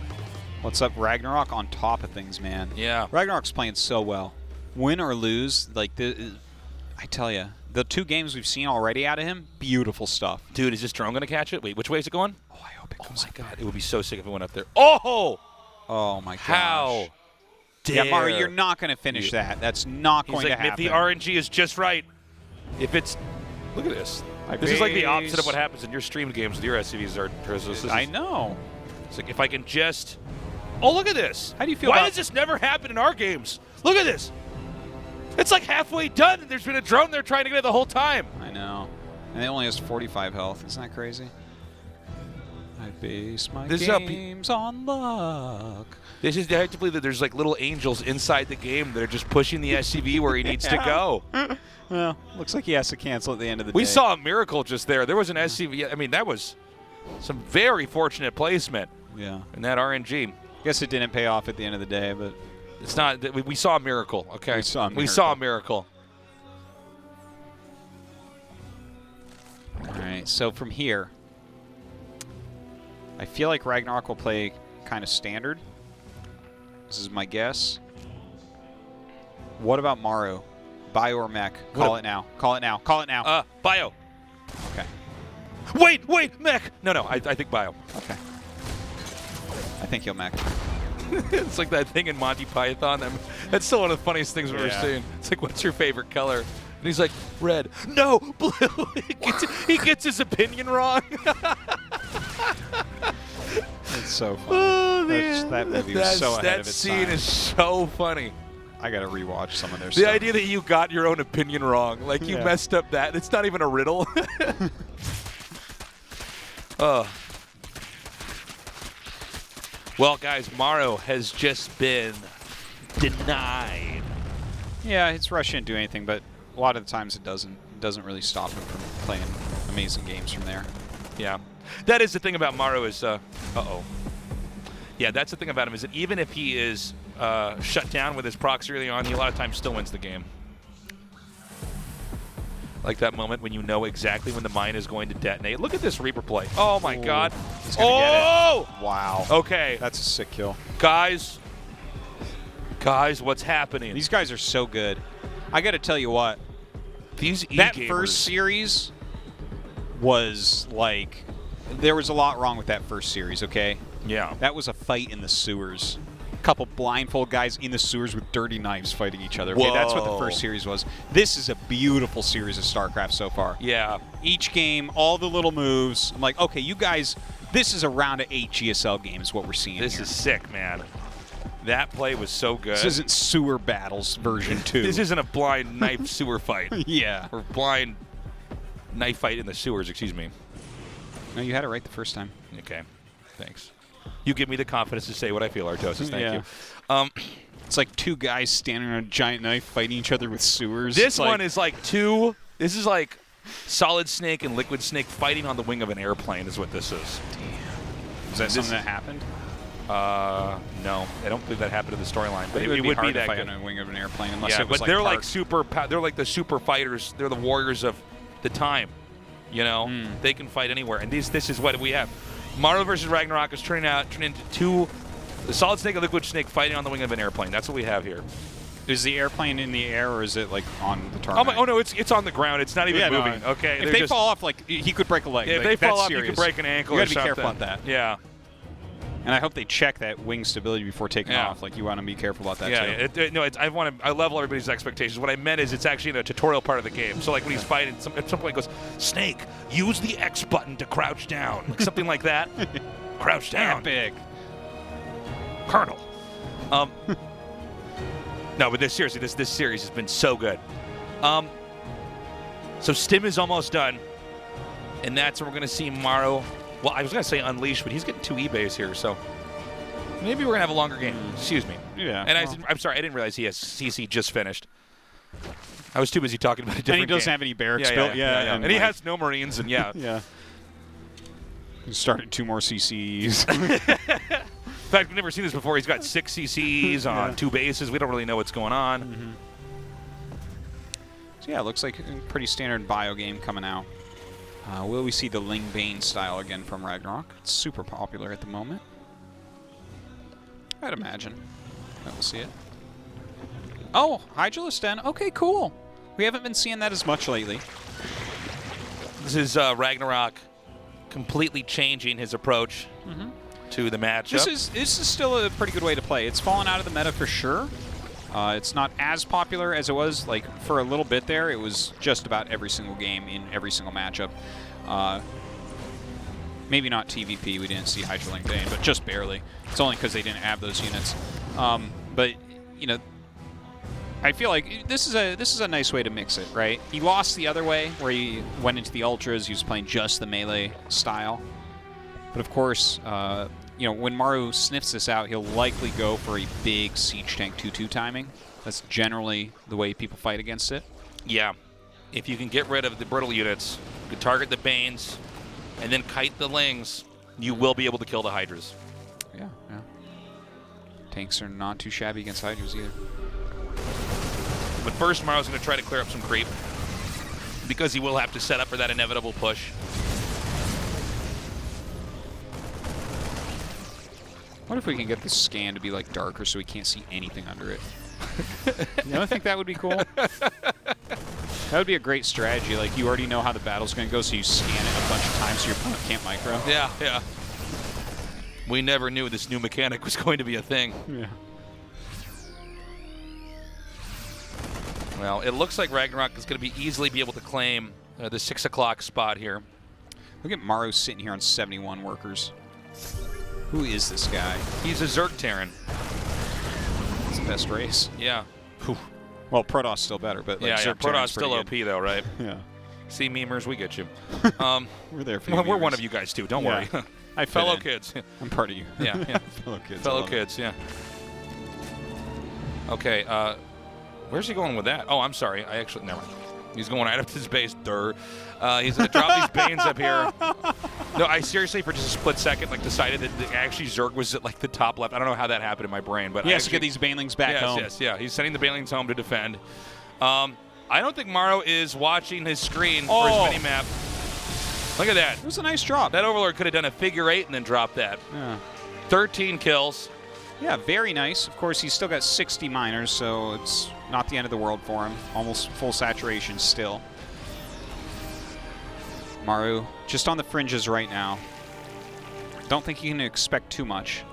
What's up, RagnaroK on top of things, man. Yeah. RagnaroK's playing so well. Win or lose, like, I tell you, the 2 games we've seen already out of him, beautiful stuff. Dude, is this drone going to catch it? Wait, which way is it going? Oh, I hope it Oh, goes my up God. there. It would be so sick if it went up there. Oh! Oh, my gosh. How dare Yeah, Maru, you're not going to finish that. That's not going to happen. If the RNG is just right, if it's... Look at this. This is like the opposite of what happens in your streamed games with your SCVs. I know. It's like if I can just... Oh, look at this. How do you feel Why about... does this never happen in our games? Look at this. It's like halfway done, and there's been a drone there trying to get it the whole time. I know. And it only has 45 health. Isn't that crazy? I base my games on luck. This is, I have to believe that there's like little angels inside the game that are just pushing the SCV where he needs to go. Well, looks like he has to cancel at the end of the day. We saw a miracle just there. There was an SCV. I mean, that was some very fortunate placement. Yeah. In that RNG. Guess it didn't pay off at the end of the day, but it's not. We saw a miracle. Okay. We saw a miracle. We saw a miracle. All right. So from here, I feel like RagnaroK will play kind of standard. This is my guess. What about Maru? Bio or mech? Call it now. Call it now. Call it now. Bio. Okay. Wait, mech. No, I think bio. Okay. I think he'll mech. It's like that thing in Monty Python. That's still one of the funniest things we've ever seen. It's like, what's your favorite color? And he's like, red. No, blue. He gets his opinion wrong. It's so funny. Oh, man. That movie was so ahead of its time. That scene is so funny. I got to rewatch some of their the stuff. idea that you got your own opinion wrong. Like, you messed up that. It's not even a riddle. Well, guys, Maru has just been denied. Yeah, his rush didn't do anything, but a lot of the times it doesn't really stop him from playing amazing games from there. Yeah. That is the thing about Maru is, yeah, that's the thing about him is that even if he is shut down with his proxy early on, he a lot of times still wins the game. Like that moment when you know exactly when the mine is going to detonate. Look at this Reaper play. Oh, my God. He's gonna get it. Wow. Okay. That's a sick kill. Guys, what's happening? These guys are so good. I got to tell you what. These that e-gamers. first series was like, there was a lot wrong with that first series, okay? Yeah. That was a fight in the sewers. A couple blindfold guys in the sewers with dirty knives fighting each other. Okay, that's what the first series was. This is a beautiful series of StarCraft so far. Yeah. Each game, all the little moves. I'm like, okay, you guys, this is a round of 8 GSL games, what we're seeing This here. is sick, man. That play was so good. This isn't Sewer Battles version 2. This isn't a blind knife sewer fight. Yeah. Or blind knife fight in the sewers, excuse me. No, you had it right the first time. Okay. Thanks. You give me the confidence to say what I feel, Artosis. Thank you. It's like 2 guys standing on a giant knife fighting each other with sewers. This one is like this is like Solid Snake and Liquid Snake fighting on the wing of an airplane is what this is. Damn. Is that something that happened? No. I don't believe that happened in the storyline. But it would be be hard to that fight good. on a wing of an airplane unless Yeah, it was but they're like like they're like the super fighters. They're the warriors of the time. You know? They can fight anywhere. And this is what we have. Maru versus RagnaroK is turning into 2 the Solid Snake and Liquid Snake fighting on the wing of an airplane. That's what we have here. Is the airplane in the air or is it like on the tarmac? Oh no, it's on the ground. It's not even moving. Okay. If they fall off, like he could break a leg. Yeah, if like, they fall off, serious. you could break an ankle. You or gotta be something. careful about that. Yeah. And I hope they check that wing stability before taking off. Like you want to be careful about that too. I level everybody's expectations. What I meant is it's actually in a tutorial part of the game. So like when he's fighting, at some point he goes, Snake, use the X button to crouch down. Like something like that. Crouch down. Epic. Colonel. No, but seriously, this series has been so good. So Stim is almost done. And that's when we're going to see Maru. Well, I was going to say Unleashed, but he's getting 2 eBays here, so maybe we're going to have a longer game. Excuse me. Yeah. And I'm sorry, I didn't realize he has CC just finished. I was too busy talking about a different And he doesn't game. have any barracks built. Yeah. And he has no Marines, and yeah. Yeah. He started 2 more CCs. In fact, we've never seen this before. He's got 6 CCs on 2 bases. We don't really know what's going on. So yeah, it looks like a pretty standard bio game coming out. Will we see the Ling Bane style again from RagnaroK? It's super popular at the moment. I'd imagine that we'll see it. Oh, Hydralisk Den. Okay, cool. We haven't been seeing that as much lately. This is RagnaroK completely changing his approach to the matchup. This is still a pretty good way to play. It's fallen out of the meta for sure. It's not as popular as it was. Like for a little bit there, it was just about every single game in every single matchup. Maybe not TVP. We didn't see Hydralisk Bane, but just barely. It's only because they didn't have those units. But you know, I feel like this is a nice way to mix it, right? He lost the other way where he went into the ultras. He was playing just the melee style. But of course, you know, when Maru sniffs this out, he'll likely go for a big siege tank 2-2 timing. That's generally the way people fight against it. Yeah. If you can get rid of the brittle units, you can target the Banes, and then kite the Lings, you will be able to kill the Hydras. Yeah. Tanks are not too shabby against Hydras either. But first, Maru's going to try to clear up some creep, because he will have to set up for that inevitable push. What if we can get the scan to be like darker so we can't see anything under it? You don't think that would be cool? That would be a great strategy. Like you already know how the battle's going to go, so you scan it a bunch of times so your opponent can't micro. Yeah. We never knew this new mechanic was going to be a thing. Yeah. Well, it looks like RagnaroK is going to easily be able to claim the 6 o'clock spot here. Look at Maru sitting here on 71 workers. Who is this guy? He's a Zerg Terran. It's the best race. Yeah. Whew. Well, Protoss still better, but like Zerg Protoss Terran's still OP pretty though, right? good. Yeah. See, memers, we get you. We're there for you. We're one memers. of you guys too. Don't Yeah. worry. I fit Fellow in. kids. I'm part of you. Yeah. Fellow kids. I Fellow love it. kids. Yeah. Okay. Where's he going with that? Oh, I'm sorry. I actually never mind. He's going right up to his base. He's going to drop these Banes up here. No, I seriously, for just a split second, like decided that actually Zerg was at like the top left. I don't know how that happened in my brain, but He has to get these Banelings back home. Yes. He's sending the Banelings home to defend. I don't think Maru is watching his screen for his mini-map. Look at that. It was a nice drop. That Overlord could have done a figure 8 and then dropped that. Yeah. 13 kills. Yeah, very nice. Of course, he's still got 60 miners, so it's not the end of the world for him. Almost full saturation still. Maru just on the fringes right now. Don't think you can expect too much.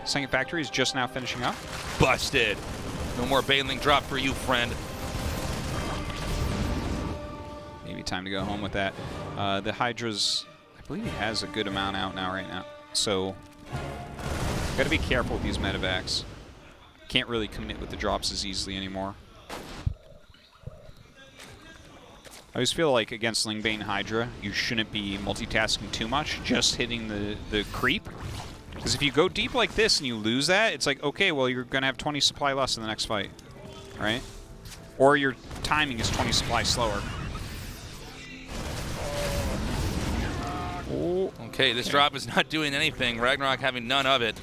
Second factory is just now finishing up. Busted. No more bailing drop for you, friend. Maybe time to go home with that. The Hydra's, I believe he has a good amount out now right now. So, got to be careful with these medevacs. Can't really commit with the drops as easily anymore. I always feel like against Lingbane Hydra, you shouldn't be multitasking too much, just hitting the creep. Because if you go deep like this and you lose that, it's like, okay, well, you're going to have 20 supply less in the next fight, right? Or your timing is 20 supply slower. Oh, okay, this drop is not doing anything. RagnaroK having none of it.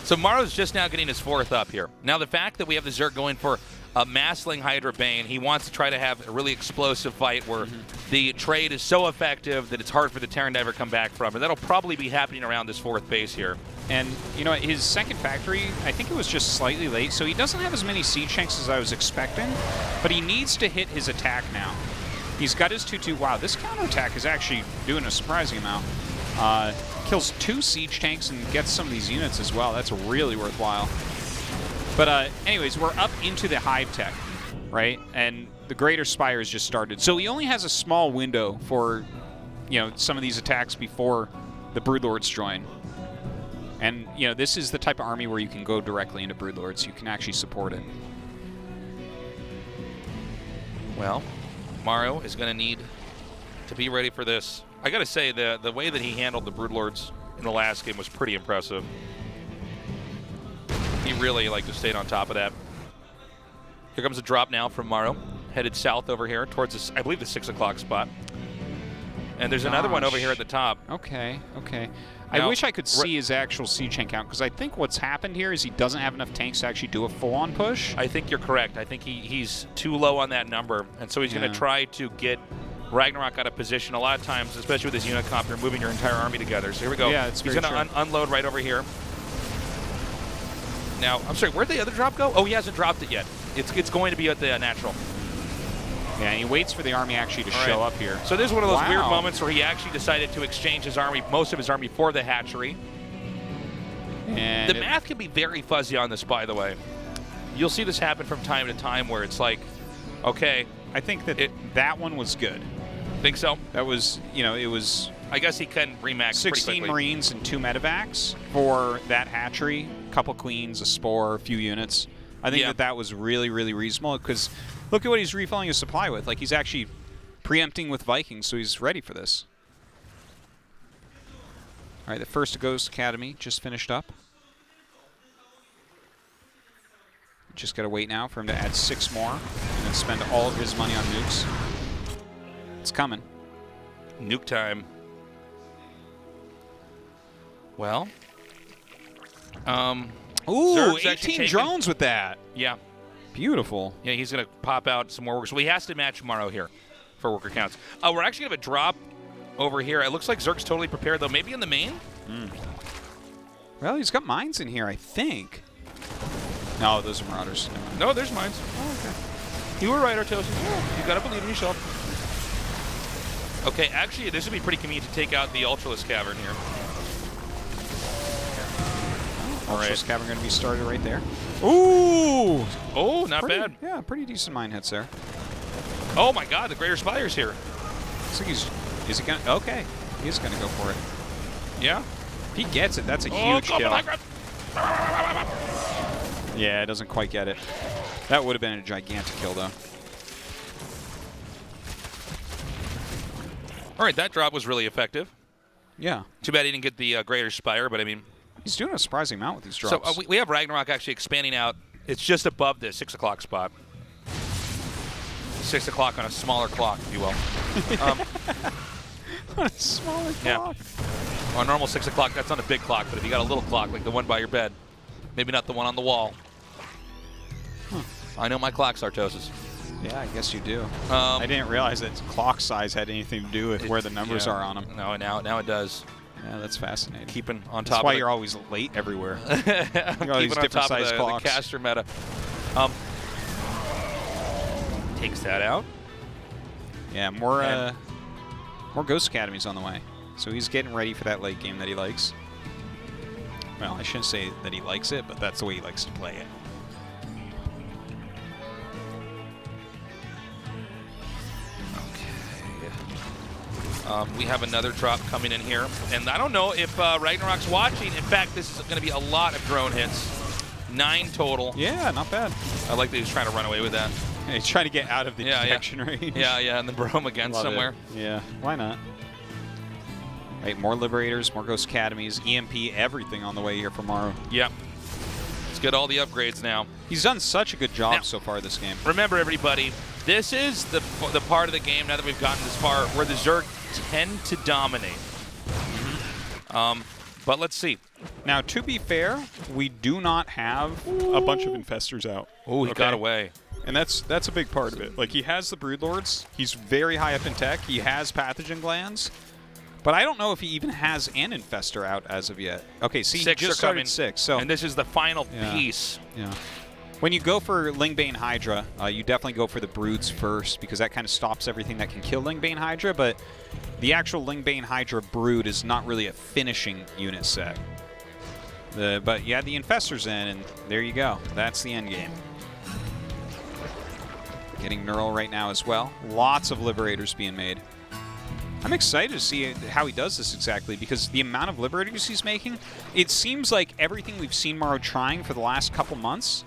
So Maru's just now getting his 4th up here. Now the fact that we have the Zerg going for a Massling Hydra Bane, he wants to try to have a really explosive fight where the trade is so effective that it's hard for the Terran to ever come back from. And that'll probably be happening around this 4th base here. And, you know, his second factory, I think it was just slightly late, so he doesn't have as many siege tanks as I was expecting, but he needs to hit his attack now. He's got his 2-2. Wow, this counterattack is actually doing a surprising amount. Kills 2 siege tanks and gets some of these units as well. That's really worthwhile. But anyways, we're up into the Hive tech, right? And the Greater Spire has just started. So he only has a small window for, you know, some of these attacks before the Broodlords join. And, you know, this is the type of army where you can go directly into Broodlords. You can actually support it. Well, Maru is going to need to be ready for this. I got to say, the way that he handled the Broodlords in the last game was pretty impressive. He really just stayed on top of that. Here comes a drop now from Maru, headed south over here towards, this, I believe, the 6 o'clock spot. And there's another one over here at the top. Okay, okay. Now, I wish I could see his actual siege tank count, because I think what's happened here is he doesn't have enough tanks to actually do a full-on push. I think you're correct. I think he's too low on that number, and so he's going to try to get RagnaroK out of position. A lot of times, especially with his unit comp, you're moving your entire army together. So here we go. Yeah, it's he's going to unload right over here. Now, I'm sorry, where'd the other drop go? Oh, he hasn't dropped it yet. It's going to be at the natural. Yeah, and he waits for the army actually to show up here. So this is one of those weird moments where he actually decided to exchange his army, most of his army, for the hatchery. And the math can be very fuzzy on this, by the way. You'll see this happen from time to time where it's like, okay. I think that that one was good. Think so? That was, you know, it was... I guess he can remax 16 Marines and 2 medevacs for that hatchery. A couple queens, a spore, a few units. I think that was really, really reasonable, because look at what he's refilling his supply with. Like, he's actually preempting with Vikings, so he's ready for this. All right, the first Ghost Academy just finished up. Just got to wait now for him to add 6 more and then spend all of his money on nukes. It's coming. Nuke time. Well. Ooh, 18 drones with that. Yeah. Beautiful. Yeah, he's going to pop out some more workers. So he has to match Maru here for worker counts. We're actually going to have a drop over here. It looks like Zerg's totally prepared, though. Maybe in the main? Well, he's got mines in here, I think. No, those are Marauders. No, there's mines. Oh, okay. You were right, Artosis. Oh, you got to believe in yourself. Okay, actually, this would be pretty convenient to take out the Ultralisk Cavern here. Ultralisk Cavern going to be started right there. Ooh! Oh, not bad. Yeah, pretty decent mine hits there. Oh my God, the Greater Spire's here. Looks like he's... Is he going to... Okay, he is going to go for it. Yeah? If he gets it, that's a huge kill. Yeah, it doesn't quite get it. That would have been a gigantic kill, though. All right, that drop was really effective. Yeah. Too bad he didn't get the Greater Spire, but I mean... He's doing a surprising amount with these drops. So we have RagnaroK actually expanding out. It's just above the 6 o'clock spot. 6 o'clock on a smaller clock, if you will. On a smaller clock? On a normal 6 o'clock, that's on a big clock, but if you got a little clock, like the one by your bed, maybe not the one on the wall. I know my clocks, Artosis. Yeah, I guess you do. I didn't realize that clock size had anything to do with where the numbers are on them. No, now it does. Yeah, that's fascinating. Keeping on top. That's why of you're always late everywhere. keeping all these on different top size of the clocks. caster meta. Takes that out. Yeah, more Ghost Academies on the way. So he's getting ready for that late game that he likes. Well, I shouldn't say that he likes it, but that's the way he likes to play it. We have another drop coming in here, and I don't know if RagnaroK's watching. In fact, this is going to be a lot of drone hits. 9 total. Yeah, not bad. I like that he's trying to run away with that. Yeah, he's trying to get out of the detection range. Yeah, and then bro him again somewhere. Yeah, why not? Right, more Liberators, more Ghost Academies, EMP, everything on the way here for Maru. Yep. Let's get all the upgrades now. He's done such a good job Now, so far this game. Remember, everybody, this is the part of the game, now that we've gotten this far, where the Zerg tend to dominate. But let's see. Now, to be fair, we do not have a bunch of Infestors out. Oh, he got away. And that's a big part of it. Like, he has the Broodlords. He's very high up in tech. He has Pathogen Glands. But I don't know if he even has an Infestor out as of yet. Okay, see, he just started 6. So, and this is the final piece. Yeah. When you go for Lingbane Hydra, you definitely go for the Broods first, because that kind of stops everything that can kill Lingbane Hydra, but the actual Lingbane Hydra Brood is not really a finishing unit set. But you add the Infestors in, and there you go. That's the end game. Getting Neural right now as well. Lots of Liberators being made. I'm excited to see how he does this exactly, because the amount of Liberators he's making, it seems like everything we've seen Maru trying for the last couple months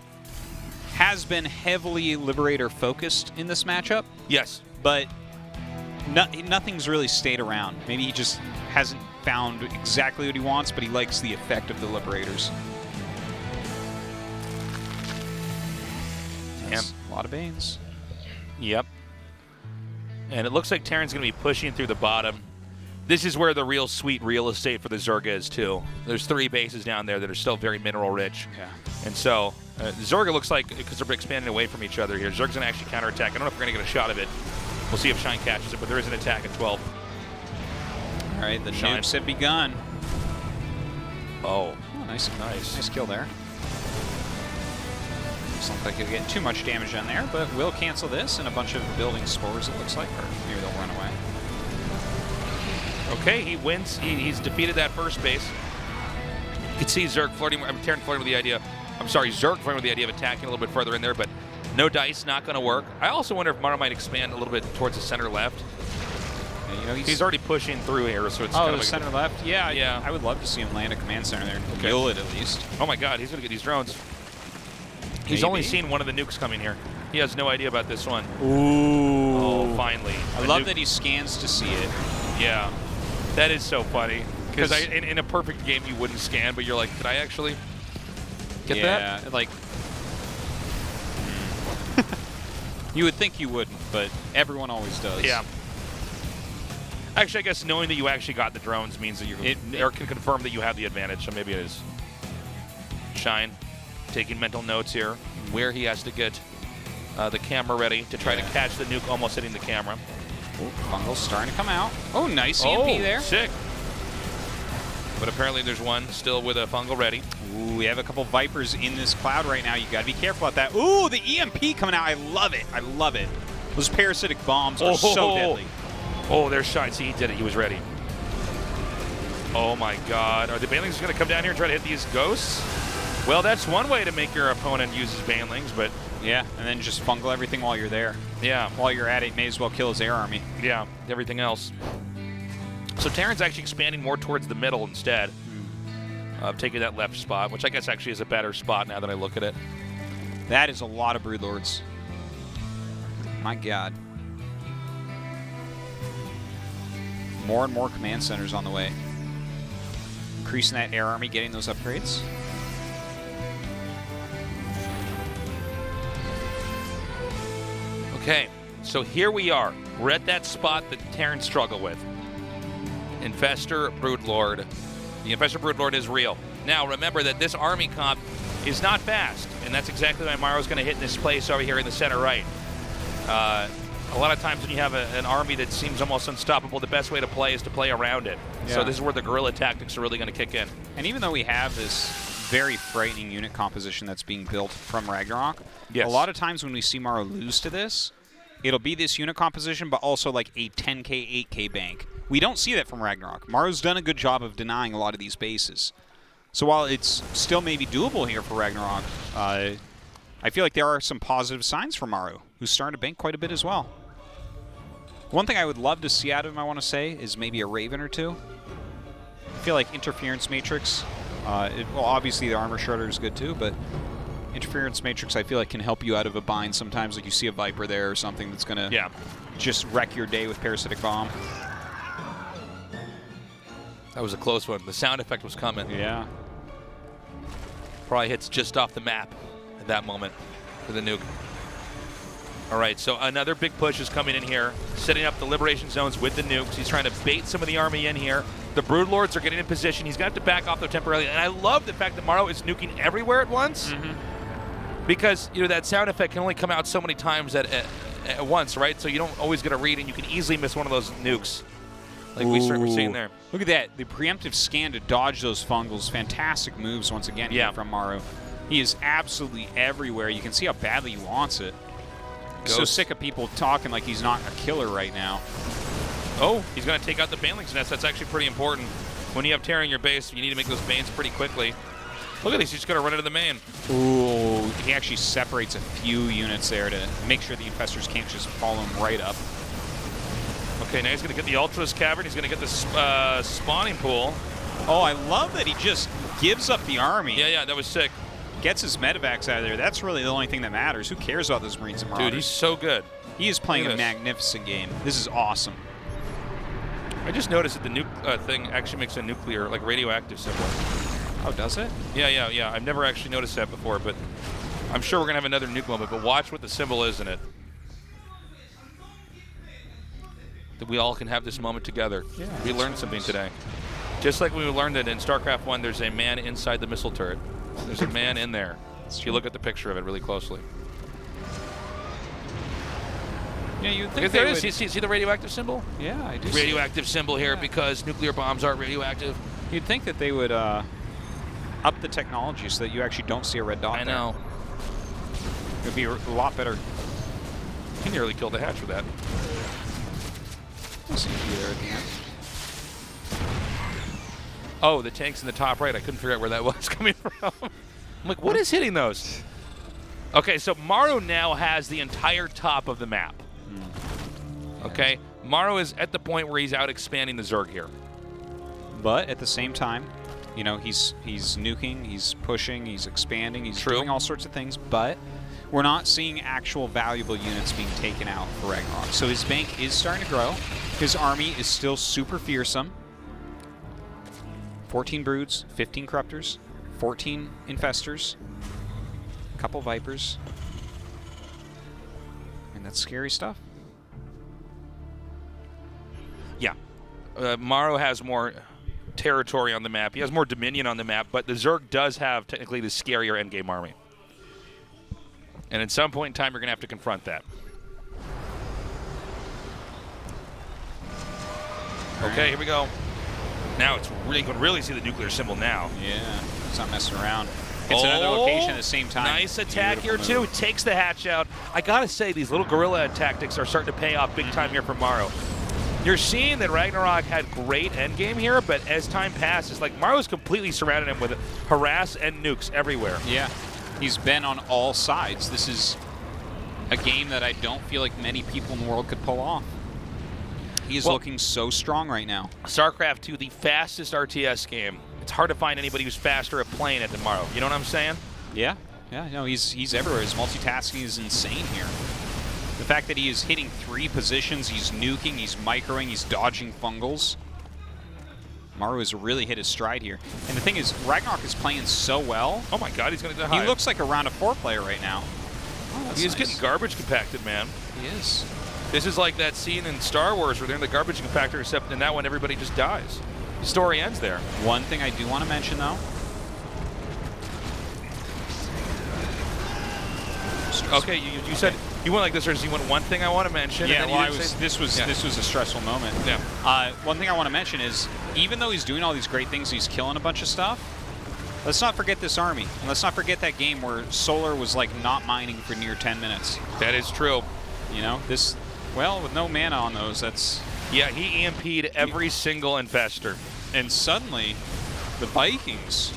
has been heavily Liberator focused in this matchup. Yes. But nothing's really stayed around. Maybe he just hasn't found exactly what he wants, but he likes the effect of the Liberators. That's a lot of Banes. Yep. And it looks like Terran's going to be pushing through the bottom. This is where the real sweet real estate for the Zerg is, too. There's 3 bases down there that are still very mineral rich. Yeah. And so, Zerg, it looks like, because they're expanding away from each other here, Zerg's going to actually counterattack. I don't know if we're going to get a shot of it. We'll see if Shine catches it, but there is an attack at 12. All right, the nukes have begun. Oh, nice kill there. Doesn't look like he'll get too much damage on there, but we'll cancel this and a bunch of building spores, it looks like, or maybe they'll run away. Okay, he wins. He's defeated that first base. You can see Zerg flirting. Terran flirting with the idea. I'm sorry, Zerg flirting with the idea of attacking a little bit further in there, but no dice, not going to work. I also wonder if Maru might expand a little bit towards the center left. Yeah, you know, he's already pushing through here, so it's kind of like center left. Yeah, yeah. I would love to see him land a command center there and kill it at least. Oh my God, he's going to get these drones. He's only seen one of the nukes coming here. He has no idea about this one. Ooh. Oh, finally. I love that he scans to see it. Yeah. That is so funny. Because in a perfect game, you wouldn't scan, but you're like, did I actually get that? Yeah, like... you would think you wouldn't, but everyone always does. Yeah. Actually, I guess knowing that you actually got the drones means that you can confirm that you have the advantage, so maybe it is. Shine, taking mental notes here, where he has to get the camera ready to try to catch the nuke almost hitting the camera. Oh, Fungal's starting to come out. Oh, nice EMP there. Sick. But apparently there's one still with a Fungal ready. Ooh, we have a couple Vipers in this cloud right now. You got to be careful about that. Ooh, the EMP coming out. I love it. I love it. Those parasitic bombs are so deadly. Oh, there's Shine. See, he did it. He was ready. Oh, my God. Are the Banelings going to come down here and try to hit these ghosts? Well, that's one way to make your opponent use his Banelings, but... Yeah, and then just Fungal everything while you're there. Yeah. While you're at it, may as well kill his air army. Yeah, everything else. So Terran's actually expanding more towards the middle instead of taking that left spot, which I guess actually is a better spot now that I look at it. That is a lot of Broodlords. My God. More and more command centers on the way. Increasing that air army, getting those upgrades. Okay, so here we are. We're at that spot that Terran struggled with. Infestor, Broodlord. The Infestor Broodlord is real. Now, remember that this army comp is not fast, and that's exactly why Maru's going to hit in this place over here in the center right. a lot of times when you have an army that seems almost unstoppable, the best way to play is to play around it. Yeah. So this is where the guerrilla tactics are really going to kick in. And even though we have this very frightening unit composition that's being built from RagnaroK, yes. a lot of times when we see Maru lose to this, it'll be this unit composition, but also like a 10k, 8k bank. We don't see that from RagnaroK. Maru's done a good job of denying a lot of these bases. So while it's still maybe doable here for RagnaroK, I feel like there are some positive signs for Maru, who's starting to bank quite a bit as well. One thing I would love to see out of him, I want to say, is maybe a Raven or two. I feel like Interference Matrix, well, obviously the Armor Shredder is good too, but Interference Matrix I feel like can help you out of a bind sometimes, like you see a Viper there or something that's going to just wreck your day with Parasitic Bomb. That was a close one. The sound effect was coming. Yeah. Probably hits just off the map at that moment for the nuke. All right, so another big push is coming in here, setting up the liberation zones with the nukes. He's trying to bait some of the army in here. The Broodlords are getting in position. He's got to back off though temporarily. And I love the fact that Maru is nuking everywhere at once. Because, you know, that sound effect can only come out so many times at once, right? So you don't always get a read, and you can easily miss one of those nukes like we're seeing there. Look at that. The preemptive scan to dodge those fungals. Fantastic moves once again here from Maru. He is absolutely everywhere. You can see how badly he wants it. So sick of people talking like he's not a killer right now. Oh, he's going to take out the Baneling's Nest. That's actually pretty important. When you have Terra in your base, you need to make those Banes pretty quickly. Look at this. He's just going to run into the main. Ooh, he actually separates a few units there to make sure the Infestors can't just follow him right up. Okay, now he's going to get the Ultras Cavern. He's going to get the spawning pool. Oh, I love that he just gives up the army. Yeah, that was sick. Gets his medevacs out of there. That's really the only thing that matters. Who cares about those Marines and Marauders? Dude, he's so good. He is playing a magnificent game. This is awesome. I just noticed that the nuke thing actually makes a nuclear, like radioactive symbol. Oh, does it? Yeah. I've never actually noticed that before, but I'm sure we're going to have another nuke moment. But watch what the symbol is in it. That we all can have this moment together. Yeah, we learned something today. Just like we learned that in StarCraft 1, there's a man inside the missile turret. There's a man in there. If you look at the picture of it really closely. Yeah, you'd think there it is. See the radioactive symbol? Yeah, I do. Radioactive symbol here because nuclear bombs are radioactive. You'd think that they would up the technology so that you actually don't see a red dot. I know. It would be a lot better. He nearly killed a hatch for that. We'll see you there at the end. Oh, the tank's in the top right. I couldn't figure out where that was coming from. I'm like, what is hitting those? Okay, so Maru now has the entire top of the map. Okay, Maru is at the point where he's out expanding the Zerg here. But at the same time, you know, he's nuking, he's pushing, he's expanding, he's doing all sorts of things, but we're not seeing actual valuable units being taken out for RagnaroK. So his bank is starting to grow. His army is still super fearsome. 14 Broods, 15 Corruptors, 14 Infestors, a couple Vipers. And that's scary stuff. Yeah. Maru has more territory on the map. He has more dominion on the map, but the Zerg does have technically the scarier endgame army. And at some point in time, you're going to have to confront that. Okay, here we go. Now it's really, you can really see the nuclear symbol now. Yeah, it's not messing around. It's another location at the same time. Nice attack here, too. Takes the hatch out. I got to say, these little guerrilla tactics are starting to pay off big time here for Maru. You're seeing that RagnaroK had great endgame here, but as time passes, like Maru's completely surrounded him with harass and nukes everywhere. Yeah, he's been on all sides. This is a game that I don't feel like many people in the world could pull off. He is looking so strong right now. StarCraft 2, the fastest RTS game. It's hard to find anybody who's faster at playing it than Maru. You know what I'm saying? Yeah. No, he's everywhere. His multitasking is insane here. The fact that he is hitting 3 positions, he's nuking, he's microing, he's dodging fungals. Maru has really hit his stride here. And the thing is, RagnaroK is playing so well. Oh my god, he's going to die. He looks like a round of 4 player right now. Oh, he's getting garbage compacted, man. He is. This is like that scene in Star Wars where they're in the garbage compactor, except in that one everybody just dies. The story ends there. One thing I do want to mention, though. Okay, you said you went like this, or does he want one thing I want to mention? Yeah, and then well, you didn't say- this was a stressful moment. Yeah. One thing I want to mention is, even though he's doing all these great things, he's killing a bunch of stuff. Let's not forget this army, and let's not forget that game where Solar was like not mining for near 10 minutes. That is true. You know, well, with no mana on those, that's... Yeah, he EMP'd every single investor. And suddenly, the Vikings,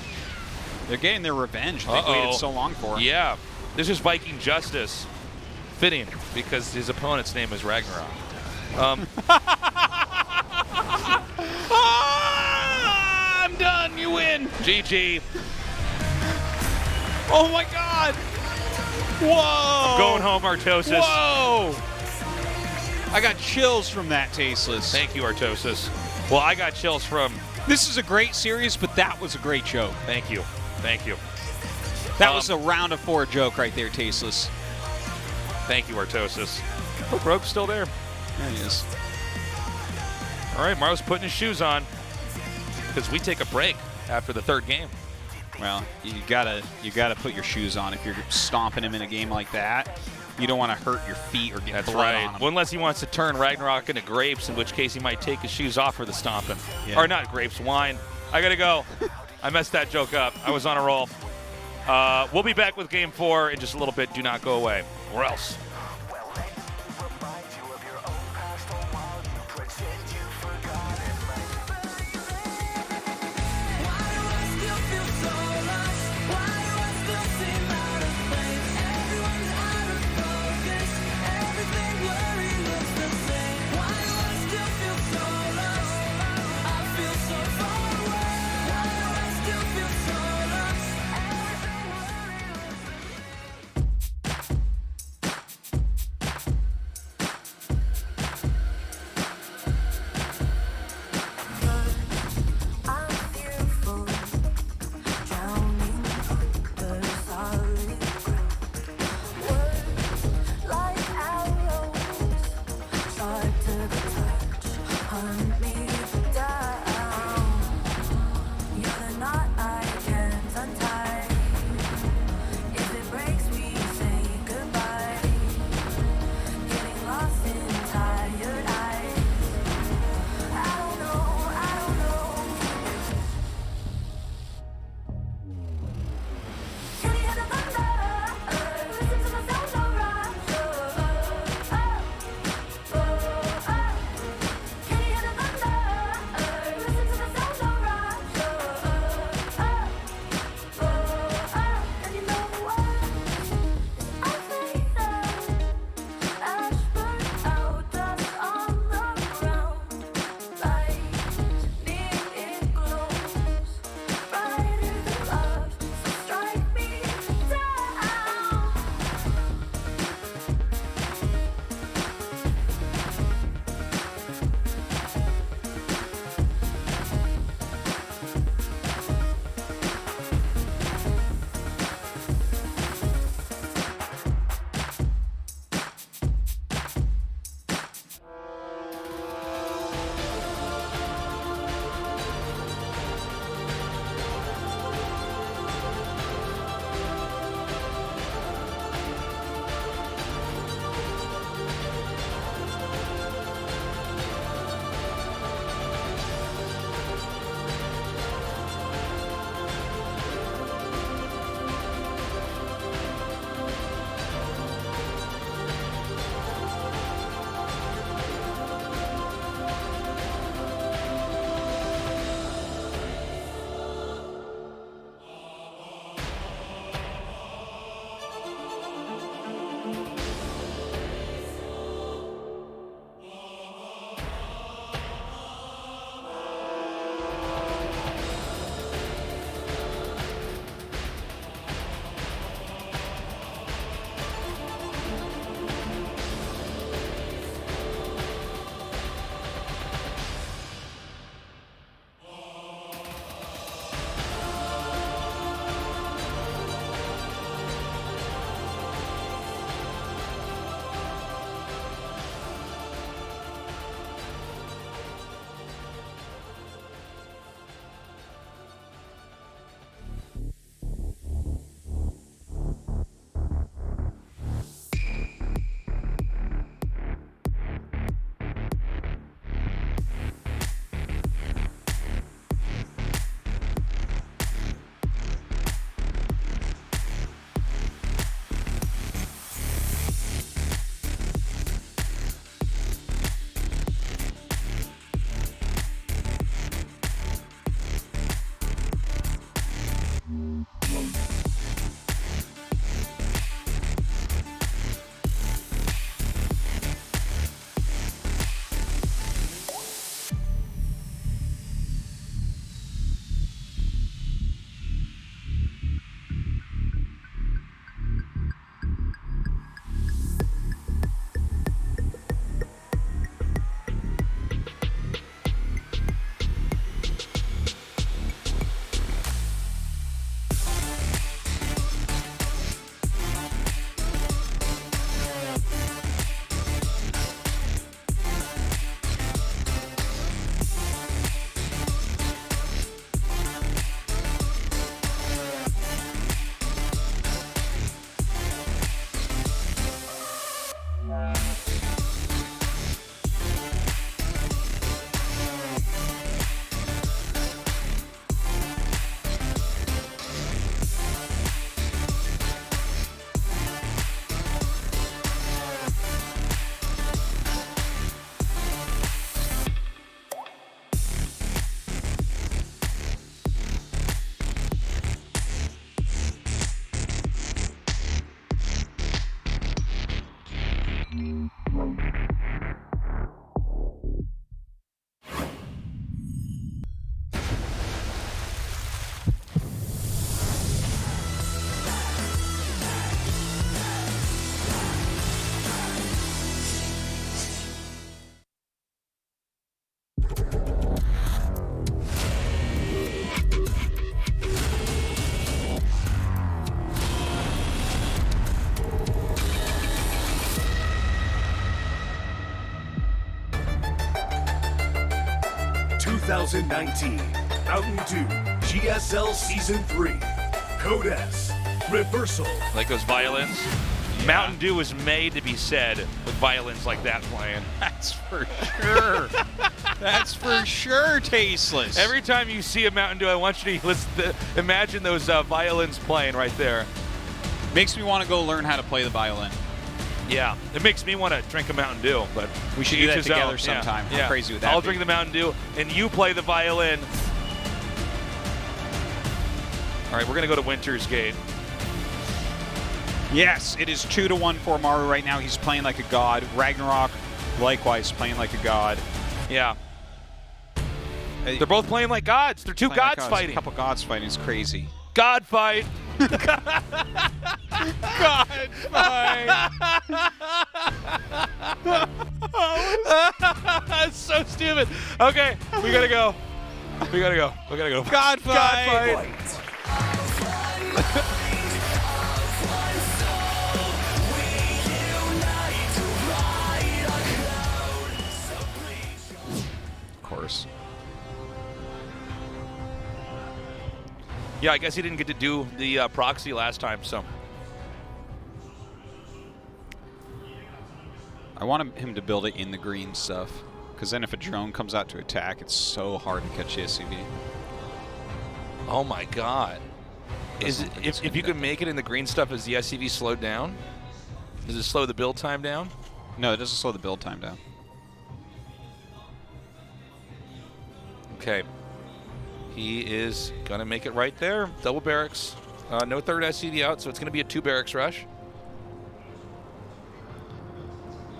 they're getting their revenge they waited so long for. Yeah, this is Viking justice. Fitting, because his opponent's name is Ragnarok. I'm done, you win! GG. Oh my god! Whoa! Going home, Artosis. Whoa! I got chills from that, Tasteless. Thank you, Artosis. Well, I got chills from... This is a great series, but that was a great joke. Thank you. Thank you. That was a round of 4 joke right there, Tasteless. Thank you, Artosis. Hope Rogue's still there. There he is. All right, Maru's putting his shoes on because we take a break after the 3rd game. Well, you gotta put your shoes on if you're stomping him in a game like that. You don't want to hurt your feet or get That's blood right. on him. Well, unless he wants to turn Ragnarok into grapes, in which case he might take his shoes off for the stomping. Yeah. Or not grapes, wine. I gotta go. I messed that joke up. I was on a roll. We'll be back with Game 4 in just a little bit. Do not go away, or else. 2019 Mountain Dew GSL Season 3. Code S. Reversal. Like those violins. Yeah. Mountain Dew was made to be said with violins like that playing. That's for sure. That's for sure tasteless. Every time you see a Mountain Dew, I want you to imagine those violins playing right there. Makes me want to go learn how to play the violin. Yeah, it makes me want to drink a Mountain Dew, but we should do that together sometime. Yeah. How crazy would that I'll be? drink the Mountain Dew, and you play the violin. All right, we're going to go to Winter's Gate. Yes, it is 2-1 for Maru right now. He's playing like a god. RagnaroK, likewise, playing like a god. Yeah. They're both playing like gods. They're two gods fighting. A couple gods fighting is crazy. God fight. God fight. That's so stupid. Okay, we gotta go. We gotta go. We gotta go. God fight. God fight. Of course. Yeah, I guess he didn't get to do the proxy last time, so. I want him to build it in the green stuff, because then if a drone comes out to attack, it's so hard to catch the SCV. Oh my God! If you can make it in the green stuff, is the SCV slowed down? Does it slow the build time down? No, it doesn't slow the build time down. Okay. He is going to make it right there. Double barracks. No third SCV out, so it's going to be a 2 barracks rush.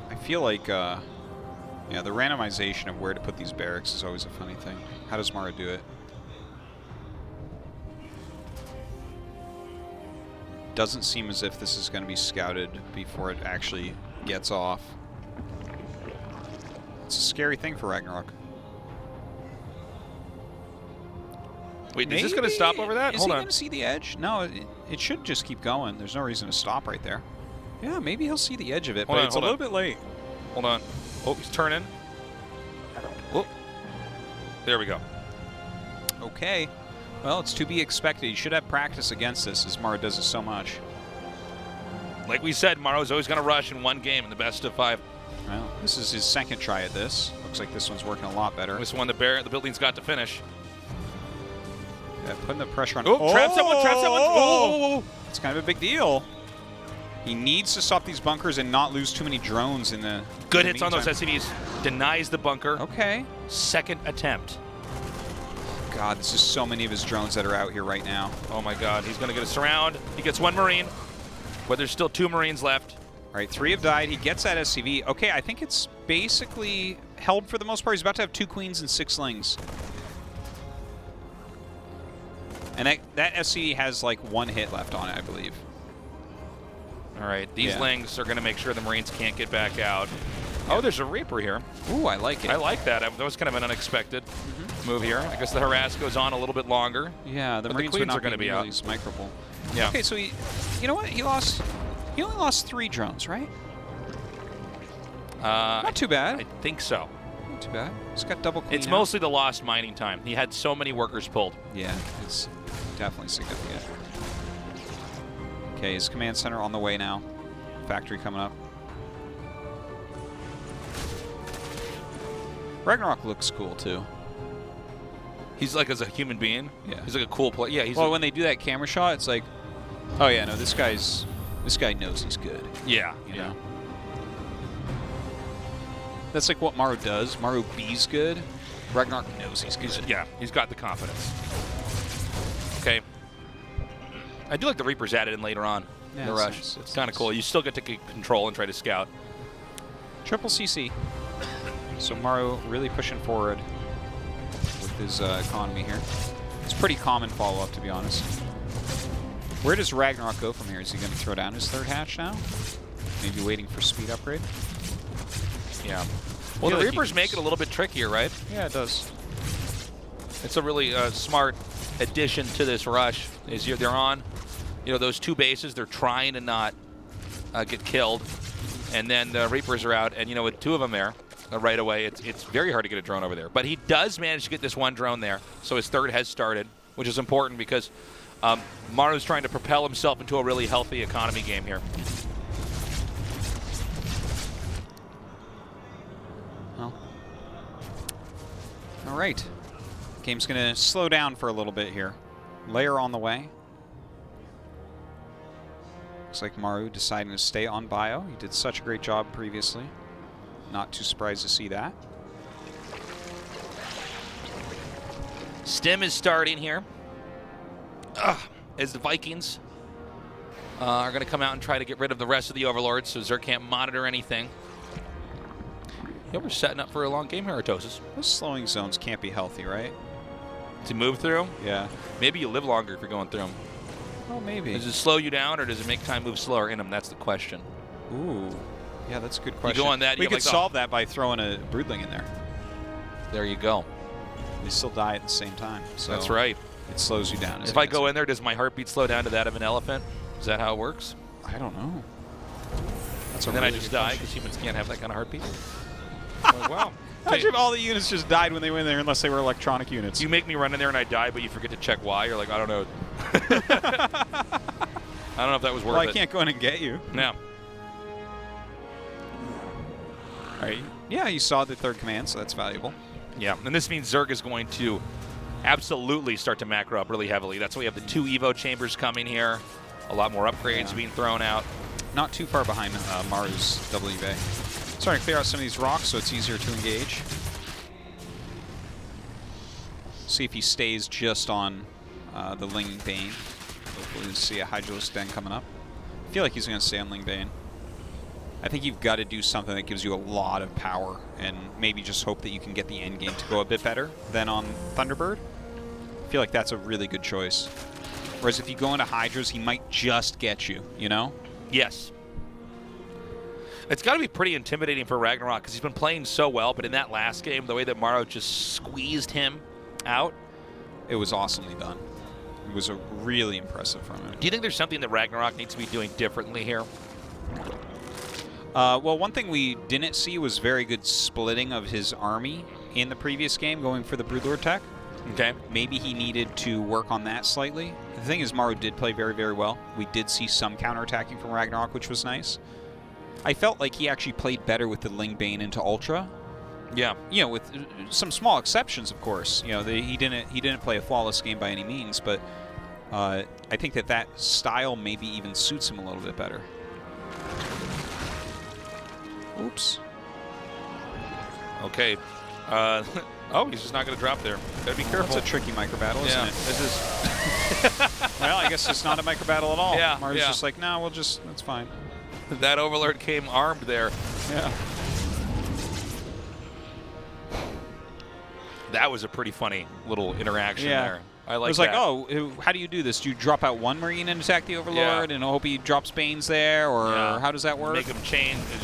I feel like, yeah, the randomization of where to put these barracks is always a funny thing. How does Maru do it? Doesn't seem as if this is going to be scouted before it actually gets off. It's a scary thing for RagnaroK. Wait, is this going to stop over that? Is he going to see the edge? No, it should just keep going. There's no reason to stop right there. Yeah, maybe he'll see the edge of it, but it's a little bit late. Hold on. Oh, he's turning. Oh, there we go. Okay. Well, it's to be expected. You should have practice against this, as Maru does it so much. Like we said, Maru's always going to rush in one game in the best of 5. Well, this is his second try at this. Looks like this one's working a lot better. This one the building's got to finish. Yeah, putting the pressure on. Oh, trap someone, trap someone. Oh. It's kind of a big deal. He needs to stop these bunkers and not lose too many drones in the Good hits on those SCVs. Denies the bunker. Okay. Second attempt. God, this is so many of his drones that are out here right now. Oh my God, he's going to get a surround. He gets 1 Marine, but there's still 2 Marines left. All right, 3 have died. He gets that SCV. Okay, I think it's basically held for the most part. He's about to have 2 queens and 6 slings. And that SCV has like 1 hit left on it, I believe. All right, these lings are going to make sure the Marines can't get back out. Oh, there's a Reaper here. Ooh, I like it. I like that. That was kind of an unexpected move here. I guess the harass goes on a little bit longer. Yeah, the Marines Queens are going to be out. Microable. Yeah. Okay, so you know what? He only lost 3 drones, right? Not too bad. I think so. Not too bad. He's got double queen. It's mostly the lost mining time. He had so many workers pulled. Yeah, it's definitely significant. Okay, his command center on the way now. Factory coming up. RagnaroK looks cool too. He's like as a human being. Yeah. He's like a cool player. Yeah. He's when they do that camera shot, it's like, oh yeah, no, this guy knows he's good. Yeah. You know. That's like what Maru does. Maru B's good. RagnaroK knows he's good. He's got the confidence. Okay. I do like the Reapers added in later on in the rush. Nice. It's kind of cool. You still get to get control and try to scout. Triple CC. So Maru really pushing forward with his economy here. It's pretty common follow-up, to be honest. Where does RagnaroK go from here? Is he going to throw down his 3rd hatch now? Maybe waiting for speed upgrade? Yeah. Well, the Reapers make it a little bit trickier, right? Yeah, it does. It's a really smart addition to this rush. They're on, those 2 bases. They're trying to not get killed, and then the Reapers are out. And with 2 of them there, right away. It's very hard to get a drone over there. But he does manage to get this one drone there, so his third has started, which is important because Maru's trying to propel himself into a really healthy economy game here. Well, all right. Game's going to slow down for a little bit here. Layer on the way. Looks like Maru deciding to stay on bio. He did such a great job previously. Not too surprised to see that. Stim is starting here. As the Vikings are going to come out and try to get rid of the rest of the Overlords, so Zerg can't monitor anything. Yeah, we're setting up for a long game here, Artosis. Those slowing zones can't be healthy, right? To move through? Yeah. Maybe you live longer if you're going through them. Oh, maybe. Does it slow you down, or does it make time move slower in them? That's the question. Ooh. Yeah, that's a good question. You go on that. We could like, solve that by throwing a Broodling in there. There you go. They still die at the same time. So that's right. It slows you down. If I go in there, does my heartbeat slow down to that of an elephant? Is that how it works? I don't know. That's and then I just die because humans can't have that kind of heartbeat? Like, wow. Imagine if all the units just died when they went in there unless they were electronic units. You make me run in there and I die, but you forget to check why. You're like, I don't know. I don't know if that was worth it. Well, I can't go in and get you. No. All right. Yeah, you saw the third command, so that's valuable. Yeah, and this means Zerg is going to absolutely start to macro up really heavily. That's why we have the 2 Evo chambers coming here. A lot more upgrades being thrown out. Not too far behind Maru's WV. Starting to clear out some of these rocks so it's easier to engage. See if he stays just on the Ling Bane. Hopefully we'll see a Hydralisk Den coming up. I feel like he's going to stay on Ling Bane. I think you've got to do something that gives you a lot of power and maybe just hope that you can get the end game to go a bit better than on Thunderbird. I feel like that's a really good choice. Whereas if you go into Hydras, he might just get you, you know? Yes. It's got to be pretty intimidating for RagnaroK because he's been playing so well, but in that last game, the way that Maru just squeezed him out. It was awesomely done. It was really impressive from him. Do you think there's something that RagnaroK needs to be doing differently here? Well, one thing we didn't see was very good splitting of his army in the previous game, going for the Broodlord tech. Okay. Maybe he needed to work on that slightly. The thing is, Maru did play very, very well. We did see some counterattacking from RagnaroK, which was nice. I felt like he actually played better with the Ling Bane into Ultra. Yeah. You know, with some small exceptions, of course. You know, he didn't play a flawless game by any means, but I think that style maybe even suits him a little bit better. Oops. Okay. Oh, he's just not going to drop there. Gotta be careful. It's a tricky micro battle, isn't it? This is. Well, I guess it's not a micro battle at all. Yeah. Maru's just like, no, that's fine. That Overlord came armed there. Yeah. That was a pretty funny little interaction there. I like that. It was like, oh, how do you do this? Do you drop out one Marine and attack the Overlord and hope he drops Banes there, or how does that work? Make him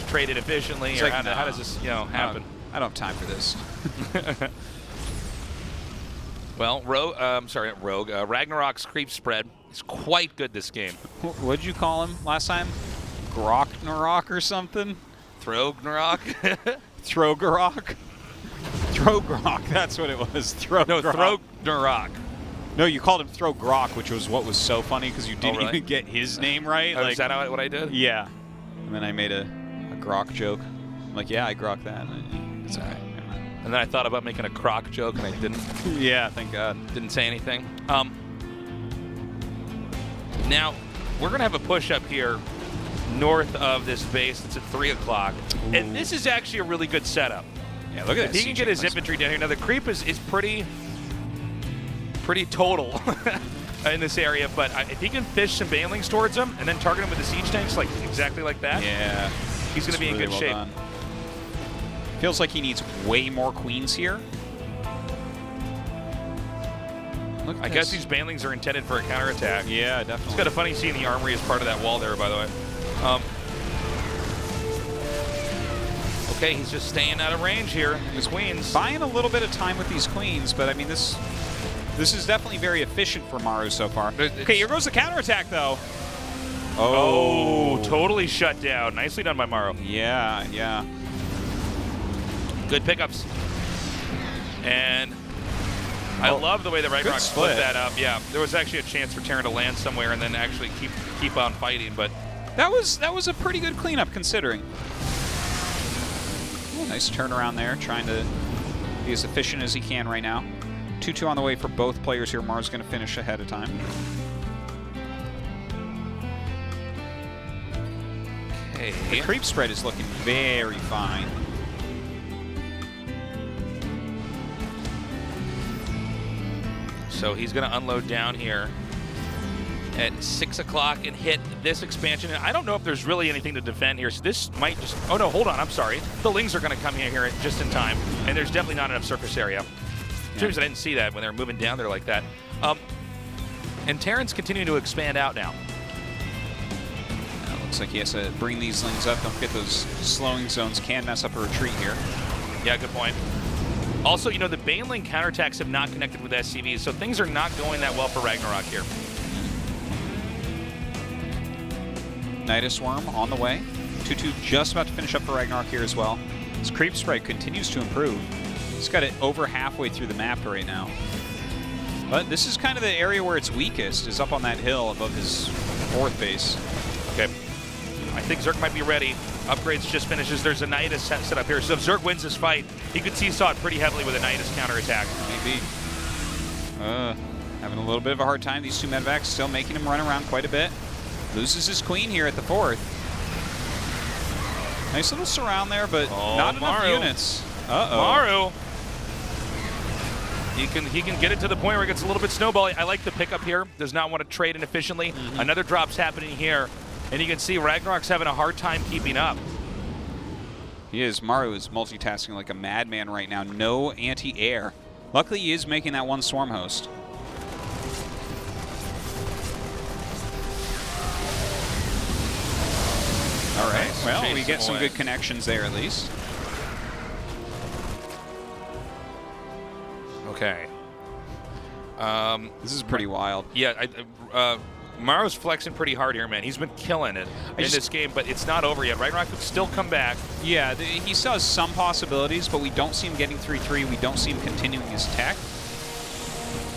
trade it efficiently, or like, how does this happen? I don't have time for this. Well, RagnaroK's creep spread is quite good this game. What did you call him last time? GrokNarok or something? Thrognarok? Throgarok? Throgrok, that's what it was. Thrognarok. No, you called him Throgrok, which was what was so funny because you didn't even get his name right. Is that what I did? Yeah. And then I made a Grok joke. I'm like, yeah, I grok that. It's okay. And then I thought about making a croc joke, and I didn't. Yeah, thank God. Didn't say anything. Now, we're going to have a push-up here north of this base. It's at 3 o'clock. And this is actually a really good setup. Yeah, look at that. If he can get his infantry down here. Now, the creep is pretty total in this area, but if he can fish some banelings towards him and then target him with the siege tanks, like exactly like that, he's going to be in good shape. Done. Feels like he needs way more queens here. Look, I guess these banelings are intended for a counterattack. Yeah, definitely. It's kind of funny seeing the armory as part of that wall there, by the way. Okay, he's just staying out of range here. His queens. Buying a little bit of time with these queens, but I mean, this is definitely very efficient for Maru so far. Okay, here goes the counterattack, though. Oh, totally shut down. Nicely done by Maru. Yeah, yeah. Good pickups. And I love the way that RagnaroK split that up. Yeah, there was actually a chance for Terran to land somewhere and then actually keep on fighting, but that was a pretty good cleanup considering. Ooh, nice turnaround there, trying to be as efficient as he can right now. 2-2 on the way for both players here. Maru's going to finish ahead of time. okay. The creep spread is looking very fine. So he's going to unload down here at 6 o'clock and hit this expansion. And I don't know if there's really anything to defend here. So this might just... Oh, no, hold on. I'm sorry. The Lings are going to come here just in time. And there's definitely not enough surface area. Seems I didn't see that when they were moving down there like that. And Terran's continuing to expand out now. Looks like he has to bring these Lings up. Don't forget those slowing zones can mess up a retreat here. Yeah, good point. Also, you know, the Baneling counterattacks have not connected with SCVs, so things are not going that well for RagnaroK here. Nidus Worm on the way. 2-2 just about to finish up for RagnaroK here as well. His creep sprite continues to improve. He's got it over halfway through the map right now. But this is kind of the area where it's weakest, is up on that hill above his 4th base. Okay. I think Zerg might be ready. Upgrades just finishes. There's a Nidus set up here. So if Zerg wins this fight, he could seesaw it pretty heavily with a Nidus counterattack. Maybe. Having a little bit of a hard time. These two medevacs still making him run around quite a bit. Loses his queen here at the 4th. Nice little surround there, but not enough units. Uh-oh. Maru. He can get it to the point where it gets a little bit snowbally. I like the pickup here. Does not want to trade inefficiently. Another drop's happening here. And you can see RagnaroK's having a hard time keeping up. He is. Maru is multitasking like a madman right now. No anti-air. Luckily, he is making that one swarm host. All right. Well, we get some good connections there at least. Okay. This is pretty wild. Yeah, Maru's flexing pretty hard here, man. He's been killing it in this game, but it's not over yet. RagnaroK could still come back. Yeah, he still has some possibilities, but we don't see him getting 3-3. We don't see him continuing his tech.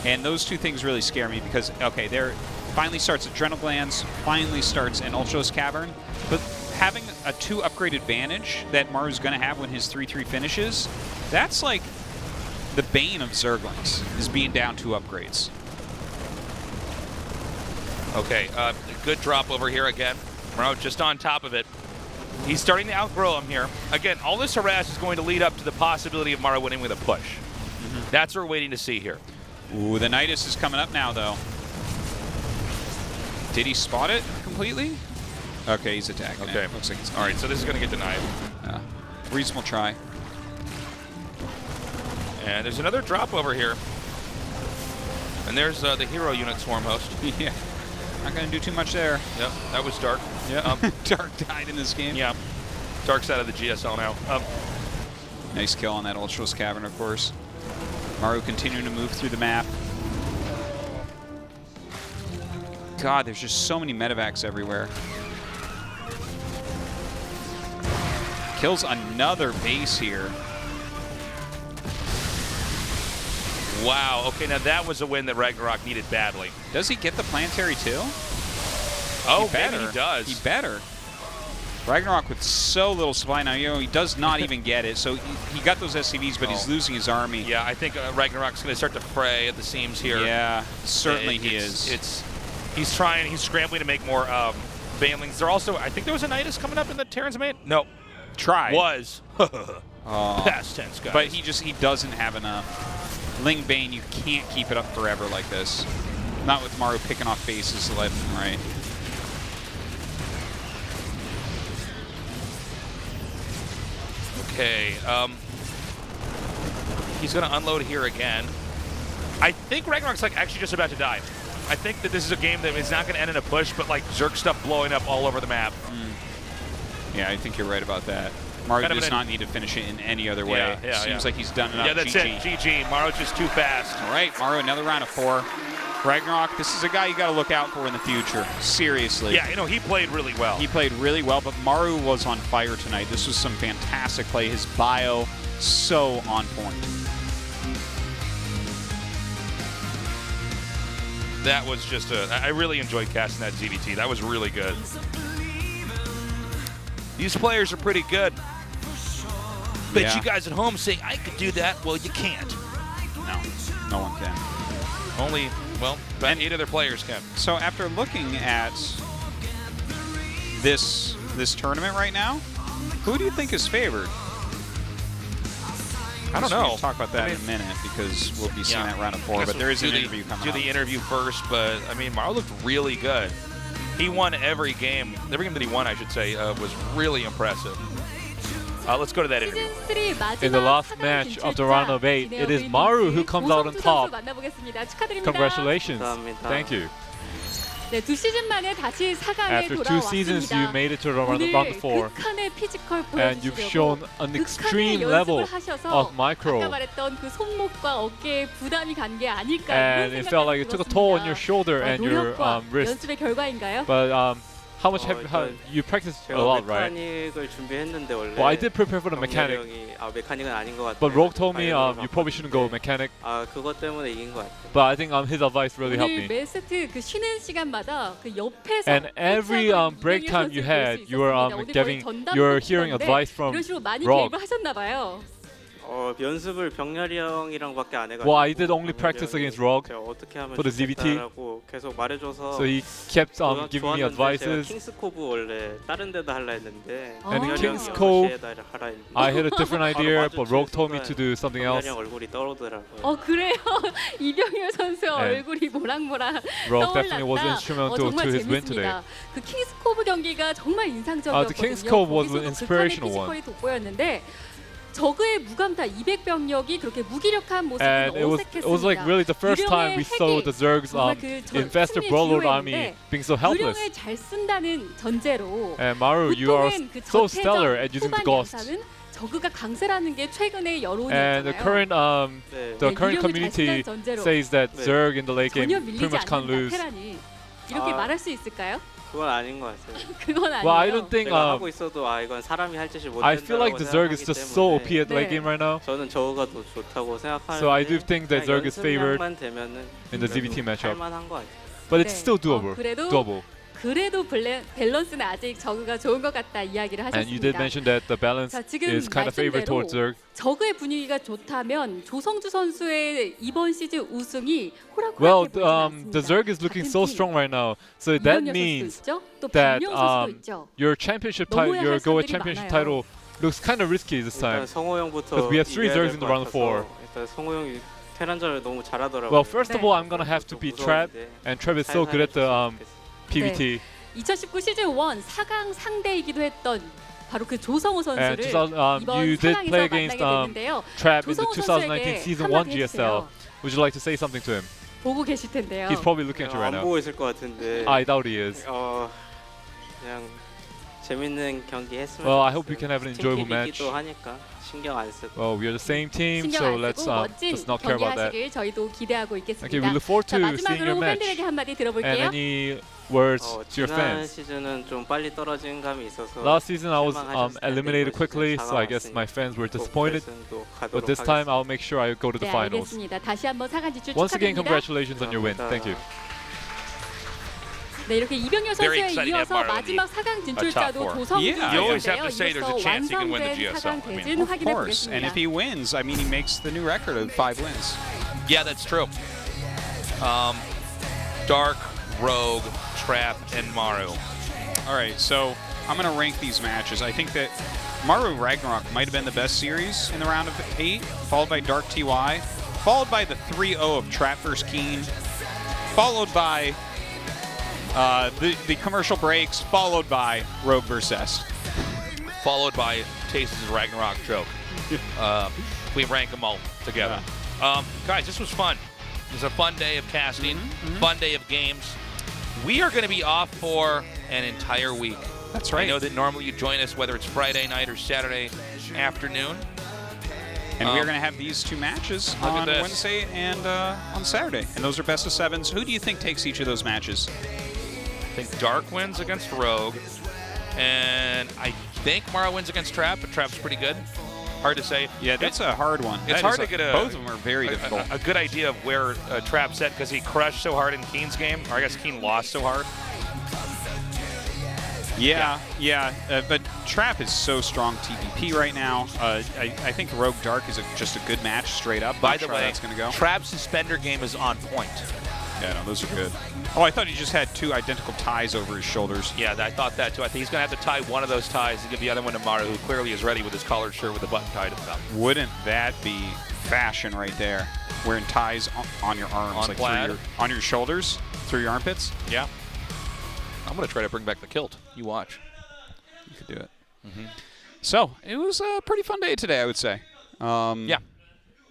And those two things really scare me because, okay, there finally starts Adrenal Glands, finally starts an Ultros Cavern, but having a 2 upgrade advantage that Maru's going to have when his 3-3 finishes, that's like the bane of Zerglings, is being down 2 upgrades. Okay, good drop over here again. Maru just on top of it. He's starting to outgrow him here. Again, all this harass is going to lead up to the possibility of Maru winning with a push. That's what we're waiting to see here. Ooh, the Nidus is coming up now, though. Did he spot it completely? Okay, he's attacking it. Looks like it's all right, so this is going to get denied. Reasonable try. And there's another drop over here. And there's the hero unit swarm host. Yeah. Not going to do too much there. Yep, that was Dark. Yeah. Dark died in this game. Yeah. Dark's out of the GSL now. Nice kill on that Ultros Cavern, of course. Maru continuing to move through the map. God, there's just so many medevacs everywhere. Kills another base here. Wow, okay, now that was a win that RagnaroK needed badly. Does he get the planetary too? Oh, maybe he does. He better. RagnaroK with so little supply now, you know, he does not even get it. So he got those SCVs, but he's losing his army. Yeah, I think RagnaroK's going to start to fray at the seams here. Yeah, certainly he is. He's scrambling to make more Banelings. There also, I think there was a Nidus coming up in the Terran's main. No. Tried. Was. Past tense, guys. But he doesn't have enough. Ling Bane, you can't keep it up forever like this. Not with Maru picking off bases left and right. Okay, he's going to unload here again. I think RagnaroK's like actually just about to die. I think that this is a game that is not going to end in a push, but like Zerg stuff blowing up all over the map. Yeah, I think you're right about that. Maru does not need to finish it in any other way. Yeah, Seems like he's done enough. Yeah, that's it. GG. Maru's just too fast. All right, Maru, another round of 4. RagnaroK, this is a guy you got to look out for in the future. Seriously. Yeah, he played really well. He played really well, but Maru was on fire tonight. This was some fantastic play. His bio, so on point. That was just I really enjoyed casting that ZVT. That was really good. These players are pretty good. Bet Yeah. you guys at home say, I could do that. Well, you can't. No one can. Only, well, about 8 other players can. So after looking at this tournament right now, who do you think is favored? I don't know. We'll talk about that in a minute because we'll be seeing that round of 4, but there is an interview coming up. Do the interview first, but I mean, Maru looked really good. He won every game. Every game that he won, I should say, was really impressive. Let's go to that interview. In the last match of the round of 8, it is Maru who comes out on top. Congratulations. Thank you. 네, 2시즌 만에 다시 4강에 After 2 seasons, you 돌아왔습니다. made it to the round of 4. 극한의 피지컬 And you've shown 보여주시려고 an 극한의 extreme 연습을 level 하셔서 of micro. 아까 말했던 그 손목과 어깨에 부담이 간 게 아닐까 And 이런 it felt like it took a toll on your 생각이 shoulder and your 노력과 wrist. 연습의 결과인가요? But how much have you practiced a lot, right? 메카닉을 준비했는데 원래. Well, I did prepare for the mechanic, 메카닉은 아닌 것 같아요. but Rogue told me you probably shouldn't go mechanic. 그것 때문에 이긴 것 같아요. But I think his advice really helped 오늘 me. 매 세트 그 쉬는 시간마다 그 옆에서 And every break time you had, you were hearing advice from 이런 식으로 많이 Rogue. 개입을 하셨나 봐요. 연습을 병렬이 형이랑밖에 안 해가지고. Well, I did only practice against Rogue 제가 어떻게 하면 for the ZVT. 좋겠다라고 계속 말해줘서. So he kept giving me 제가 advices. 킹스코브 원래 다른 데다 할라 했는데. And in 병렬이 King's 형이 Cove, 어시에다 하라 했는데. I had a different idea, but Rogue told me to do something 병렬이 else. 형 얼굴이 떠오르더라고요. 그래요? 이병렬 선수 얼굴이 모락모락 Rogue definitely was 떠올랐다. instrumental to 정말 his win today. 재밌습니다. 그 킹스코브 경기가 정말 인상적이었거든요. The King's Cove was an 거기서도 inspirational 극한의 피지컬이 돋보였는데 저그의 무감타 200병력이 그렇게 무기력한 모습은 And it was like really the first time we saw the Zerg's investor Warlord army being so helpless. 유령을 잘 쓴다는 전제로 And Maru, you are 보통은 그 so stellar at using the 후반 ghost. 양상은 저그가 강세라는 게 최근의 And the 여론이었잖아요. current community says that Zerg in the late game 전혀 pretty 밀리지 much can't 않는다 lose. 테란이 이렇게 말할 수 있을까요? 그건 아닌 것 같아요. 그건 아니에요. Well, I don't think. 제가 하고 있어도 이건 사람이 할 짓이 못 I feel like the Zerg is 생각하기 just so OP 때문에 at late game right now. 저는 저거가 더 좋다고 생각하는데. So I do think that Zerg is favored 되면은 in the ZVT matchup. 할만한 것 같아요. But it's 네. still doable. 그래도 밸런스는 아직 저그가 좋은 것 같다 이야기를 And you did 하셨습니다. mention that the balance 자, 지금 is kind of favored towards Zerg. 저그의 분위기가 좋다면 조성주 선수의 이번 시즌 우승이 호락호락해 Well, 보이지 않습니다. the Zerg is looking so strong right now. So that means that your championship title, your Go at championship title, looks kind of risky this time. 일단 성호 형부터 Because we have 3 Zergs in the round of 4. 일단 성호 형이 테란전을 너무 잘하더라고요. Well, first of all, I'm gonna have to beat Trap, and Trap is so good at the PVT. 2019 시즌 1 4강 상대이기도 했던 바로 그 조성호 선수를 you did play against Trap in the 2019 season 1 GSL. Would you like to say something to him? 보고 계실 텐데요. He's probably looking at you right 안 now. 보고 있을 것 같은데. I doubt he is. 그냥 재밌는 경기 했으면. Well, I hope we can have an enjoyable match. 팀 하니까 신경 안 쓰고. Well, we are the same team, 신경 so 안 let's 쓰고 멋진 not care about that. 경기하시길 저희도 기대하고 있겠습니다. Okay, we look forward 자, to seeing your 마지막으로 match. 팬들에게 한마디 And 들어볼게요. any words to your 지난 fans? 시즌은 좀 빨리 떨어진 감이 있어서. Last season I was 실망하셨을 텐데 eliminated 이번 quickly, 시즌 so I guess my fans were disappointed. 결승도 가도록 But this time 하겠습니다. I'll make sure I go to the 네, finals. 알겠습니다. 다시 한번 4강 진출 Once again, 축하드립니다. congratulations on your win. Thank you. 네, 이렇게 이병렬 Very 선수에 exciting to have 이어서 Maru in 마지막 4강 진출자도 top 4. 조성주 Yeah. You always have 선수인데요. to say there's a chance he can win the 완성된 GSL. 4강 I mean, 대진 Of 확인해 course, and if 보겠습니다. he wins, I mean, he makes the new record of 5 wins. Yeah, that's true. Dark, Rogue, Trap, and Maru. All right, so I'm going to rank these matches. I think that Maru RagnaroK might have been the best series in the round of 8, followed by Dark TY, followed by the 3-0 of Trap vs. Keen, followed by the commercial breaks, followed by Rogue vs. Zest. Followed by Taste's RagnaroK joke. We rank them all together. Guys, this was fun. It was a fun day of casting, fun day of games. We are going to be off for an entire week. That's right. I know that normally you join us whether it's Friday night or Saturday afternoon. And we're going to have these 2 matches on Wednesday and on Saturday. And those are best of 7s. Who do you think takes each of those matches? I think Dark wins against Rogue. And I think Maru wins against Trap, but Trap's pretty good. Hard to say. Yeah, that's a hard one. It's hard to get both of them are very difficult. A good idea of where Trap's at because he crushed so hard in Keen's game. Or I guess Keen lost so hard. Yeah. But Trap is so strong TPP right now. I think Rogue Dark is just a good match straight up. By the way, that's going to go. Trap's suspender game is on point. Yeah, no, those are good. Oh, I thought he just had 2 identical ties over his shoulders. Yeah, I thought that too. I think he's going to have to tie one of those ties and give the other one to Maru, who clearly is ready with his collared shirt with the button tied at the top. Wouldn't that be fashion right there? Wearing ties on your arms, on your shoulders, through your armpits? Yeah. I'm going to try to bring back the kilt. You watch. You could do it. So, it was a pretty fun day today, I would say. Yeah.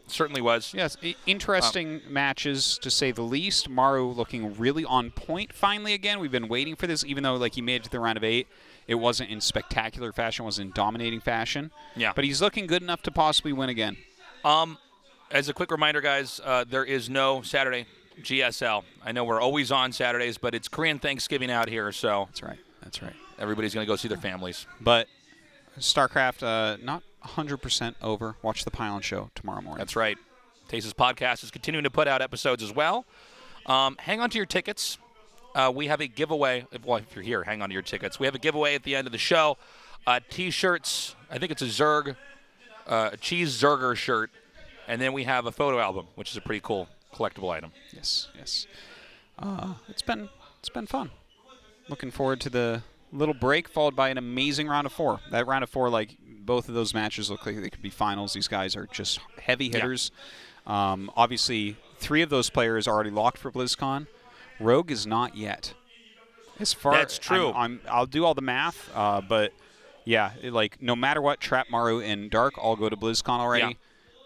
Certainly was. Yes, interesting matches to say the least. Maru looking really on point finally again. We've been waiting for this, even though he made it to the round of 8. It wasn't in spectacular fashion, wasn't in dominating fashion. Yeah. But he's looking good enough to possibly win again. As a quick reminder, guys, there is no Saturday GSL. I know we're always on Saturdays, but it's Korean Thanksgiving out here, so That's right. Everybody's going to go see their families. But StarCraft, not 100% over. Watch the Pylon Show tomorrow morning. That's right. Tase's podcast is continuing to put out episodes as well. Hang on to your tickets. We have a giveaway. Well, if you're here, hang on to your tickets. We have a giveaway at the end of the show. T-shirts. I think it's a Zerg, a Cheese Zerger shirt. And then we have a photo album, which is a pretty cool collectible item. Yes. It's been fun. Looking forward to the little break followed by an amazing round of 4. That round of 4, both of those matches look like they could be finals. These guys are just heavy hitters. Yeah. Obviously, 3 of those players are already locked for BlizzCon. Rogue is not yet. That's true. I'll do all the math, but yeah, no matter what, Trap, Maru, and Dark all go to BlizzCon already. Yeah.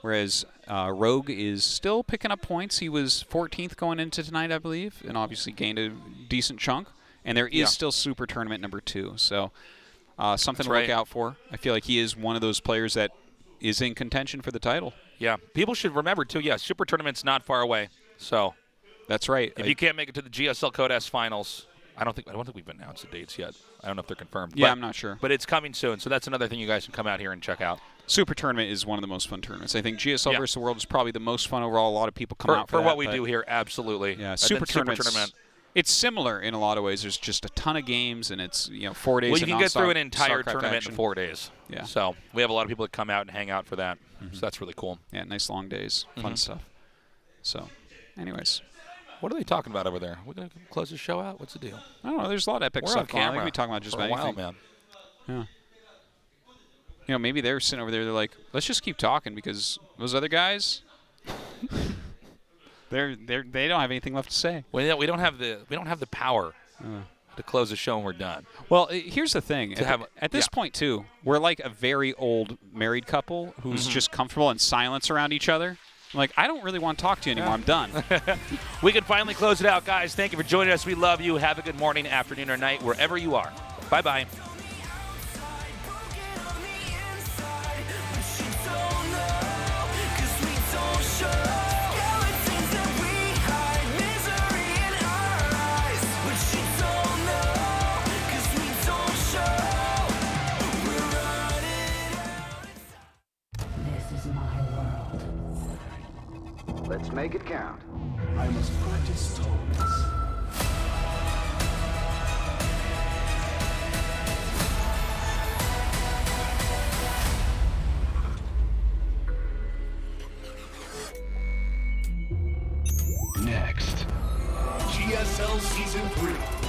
Whereas Rogue is still picking up points. He was 14th going into tonight, I believe, and obviously gained a decent chunk. And there is still Super Tournament number 2, so something to look out for. I feel like he is one of those players that is in contention for the title. Yeah, people should remember too. Yeah, Super Tournament's not far away, so that's right. If you can't make it to the GSL Code S finals, I don't think we've announced the dates yet. I don't know if they're confirmed. Yeah, I'm not sure. But it's coming soon, so that's another thing you guys can come out here and check out. Super Tournament is one of the most fun tournaments. I think GSL versus the World is probably the most fun overall. A lot of people come out for what we do here. Absolutely. Yeah, Super Tournament. It's similar in a lot of ways. There's just a ton of games, and it's 4 days. Well, you can get through an entire StarCraft tournament action. in 4 days. Yeah. So we have a lot of people that come out and hang out for that. So that's really cool. Yeah, nice long days, fun stuff. So, anyways, what are they talking about over there? We're gonna close the show out. What's the deal? I don't know. There's a lot of epic stuff. On camera. We'll be talking about just for about a while, anything. man. Yeah. Maybe they're sitting over there. They're like, let's just keep talking because those other guys. They don't have anything left to say. Well, we don't have the power to close the show and we're done. Well, here's the thing. At this point, too, we're like a very old married couple who's just comfortable in silence around each other. I'm like, I don't really want to talk to you anymore. I'm done. We can finally close it out, guys. Thank you for joining us. We love you. Have a good morning, afternoon, or night, wherever you are. Bye-bye. Let's make it count. I must practice tolerance. Next, GSL Season 3.